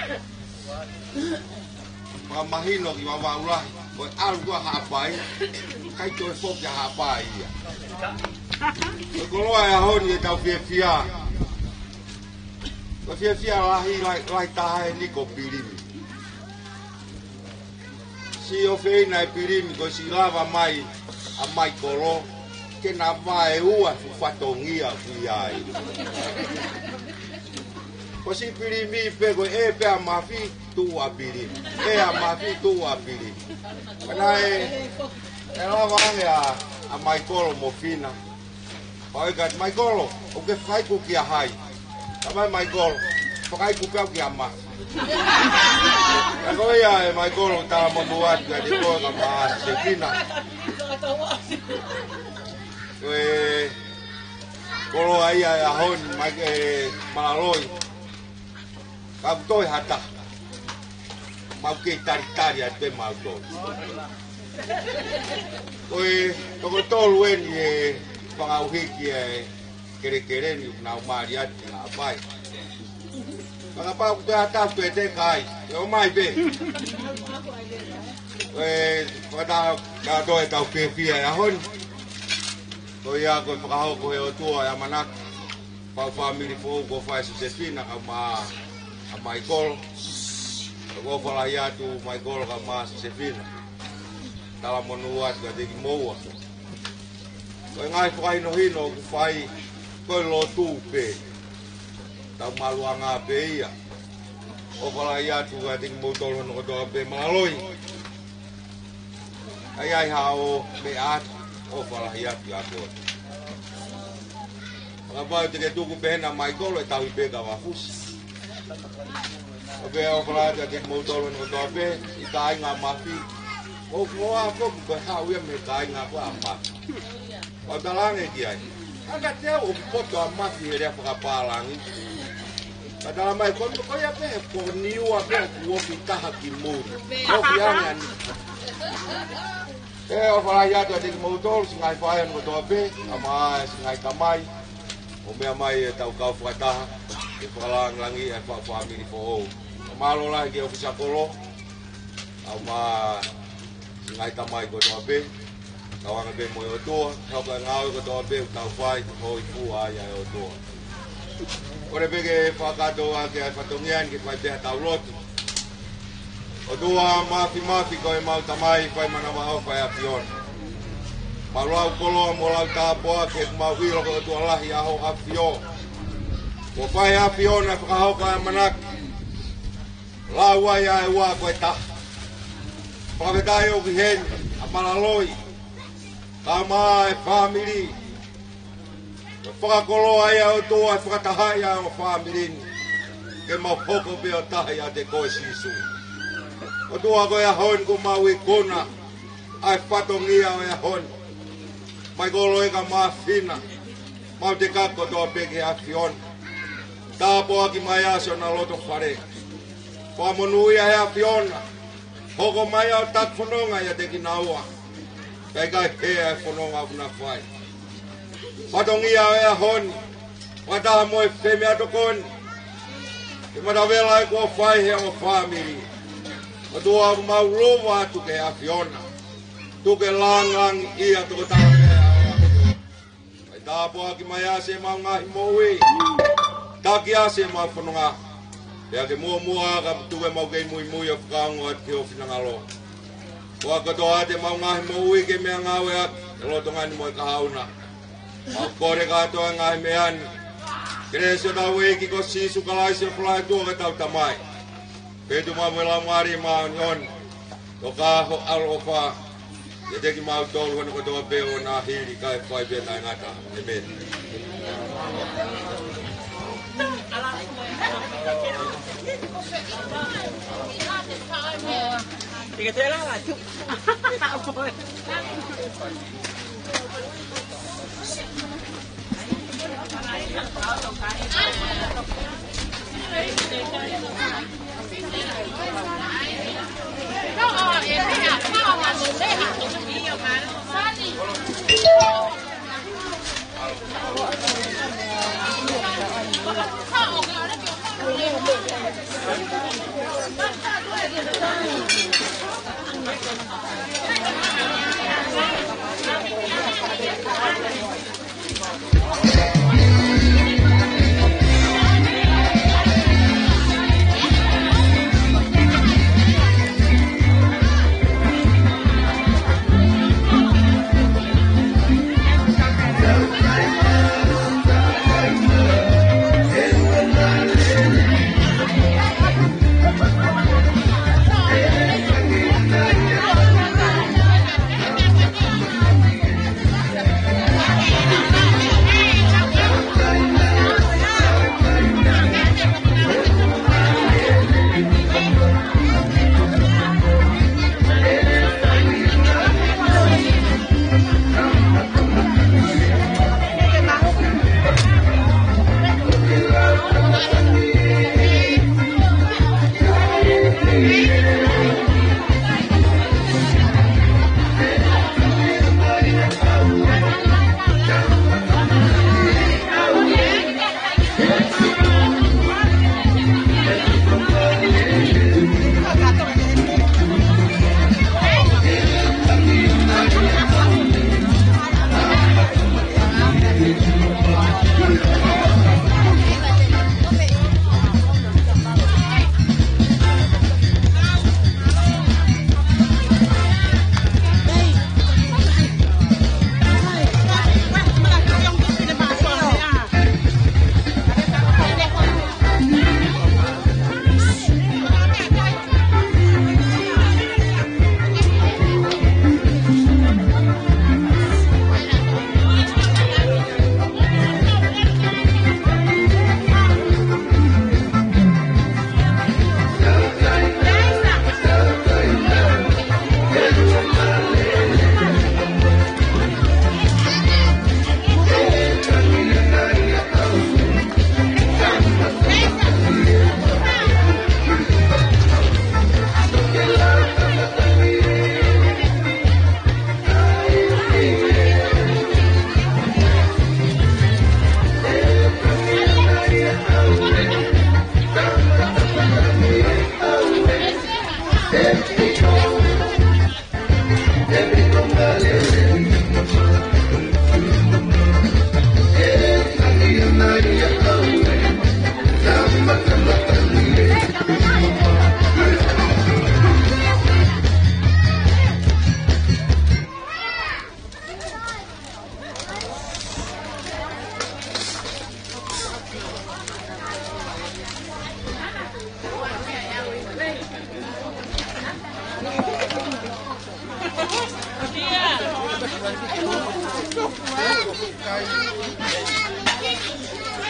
Mahino ki wa ulahi ko algo hapai kai to fo ki hapai ia ko lo ai honi e tau fia ko fia lahi lai tahe ni ko pirimi si o fei na pirimi ko si lava mai a mai kolo ke na vai ua fu fatongia fi ai ko si pirimi pe ko e pe a mafi tu apiri e a mafi tu apiri kana e ela vai a mai kolo mo fina oi gat mai kolo o ke fai ku ki a hai ta mai kolo fai ku pe ki a ma ko ia mai kolo ta mo buat ga di ko na ma se fina e kolo ai a hon mai malaloi Kaptoi hata. Mau ke tari a te mau to. Oi, toko tolu en e pangau hiki e kere ni na mari ati na pai. Panga pa ku hata tu te kai. O mai be. Pada ka do e tau pe fia a hon. Ko ia ko pakao ko e o tua ya manak. Pa family fo go fa se fina ka ma mai gol go fala ya tu mai gol ka mas se fina tala monuat ga de moa ko ngai fai no hino ku fai ko lo tu pe ta maluanga pe ia o fala ya tu ga de motor no do pe maloi ai hao be at o fala ya tu ako ba te tu ku pe na mai gol e ta pe ga wa fus Oke, orang ada motor dengan dobe, ikai ngamafi. Oh, semua aku berhasil ya mereka ngaku apa. Padahal dia, Anga teo o poto a mafi e rea whakapalangi. Kadala mai kono koia pe ko niua pe ko ki taha ki muri. O ki anga ni. E o whala hiato te ki mautolu singai whaean ko toa pe. Ama singai tamai. O mea mai e tau kau whakataha. E whakalangi e whaamiri fo ou. Malo lai ki o Fisakolo. Au ma singai tamai ko toa pe. Kawanga be mo o toa, hauka ngāo ko toa be tau whai, hoi fua ai o toa. Kore peke whakatoa ke ai whatongian ke whai peha tau lotu. O toa mafi ko e mau tamai whai manawa hau whai a Fiona. Ma lau koloa mo lau tāpoa ke mau hiro ko toa lahi aho a Fiona. Ko whai a Fiona whakahauka e manaki. Lau ai ai ua koe taha. Whawetai o ki hen, a malaloi. Kama e whamiri. Whakakolo ai au toa e whakatahai au whamirini. Ke mau hoko pe o tahi a te koe sisu. O toa koe a hon ko mau i kona. Ai whatongia o e hon. Mai kolo e ka maa whina. Mau te kako toa peke a Fiona. Tāpoa ki mai aso na loto whare. Whamonuia he a Fiona. Hoko mai au tak whanonga ia te ki naua. Kai kai hea e whanonga una whai. Whatongia e a honi. Wataha mo e wheme ato koni. Ke matawela e kua whai hea o whamiri. Watua mau lowa atu ke a Fiona. Tuke langang ia tuko taha hea o a. Kai tāpoa ki mai ase mau ngahi moui. Taki ase mau whanonga. Pea ke mua ka tuwe mau kei mui o whakaongo at ki o whinangalo. Kua katoa te mau ngahi moui ke mea ngawe ak, e loto ngani mo e kahauna. Mau kore katoa ngahi meani. Kresio tau eiki ko sisu kalaisi o whalai tuoka tau tamai. Petu mau mela ngari mau nyon. Toka ho alo wha. E teki mau tolu hana katoa peo na hiri kai whai pia nai ngata. Amen. Tiga tela lah tu.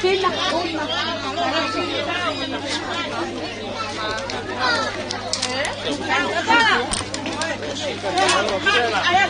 Sila. Ayah,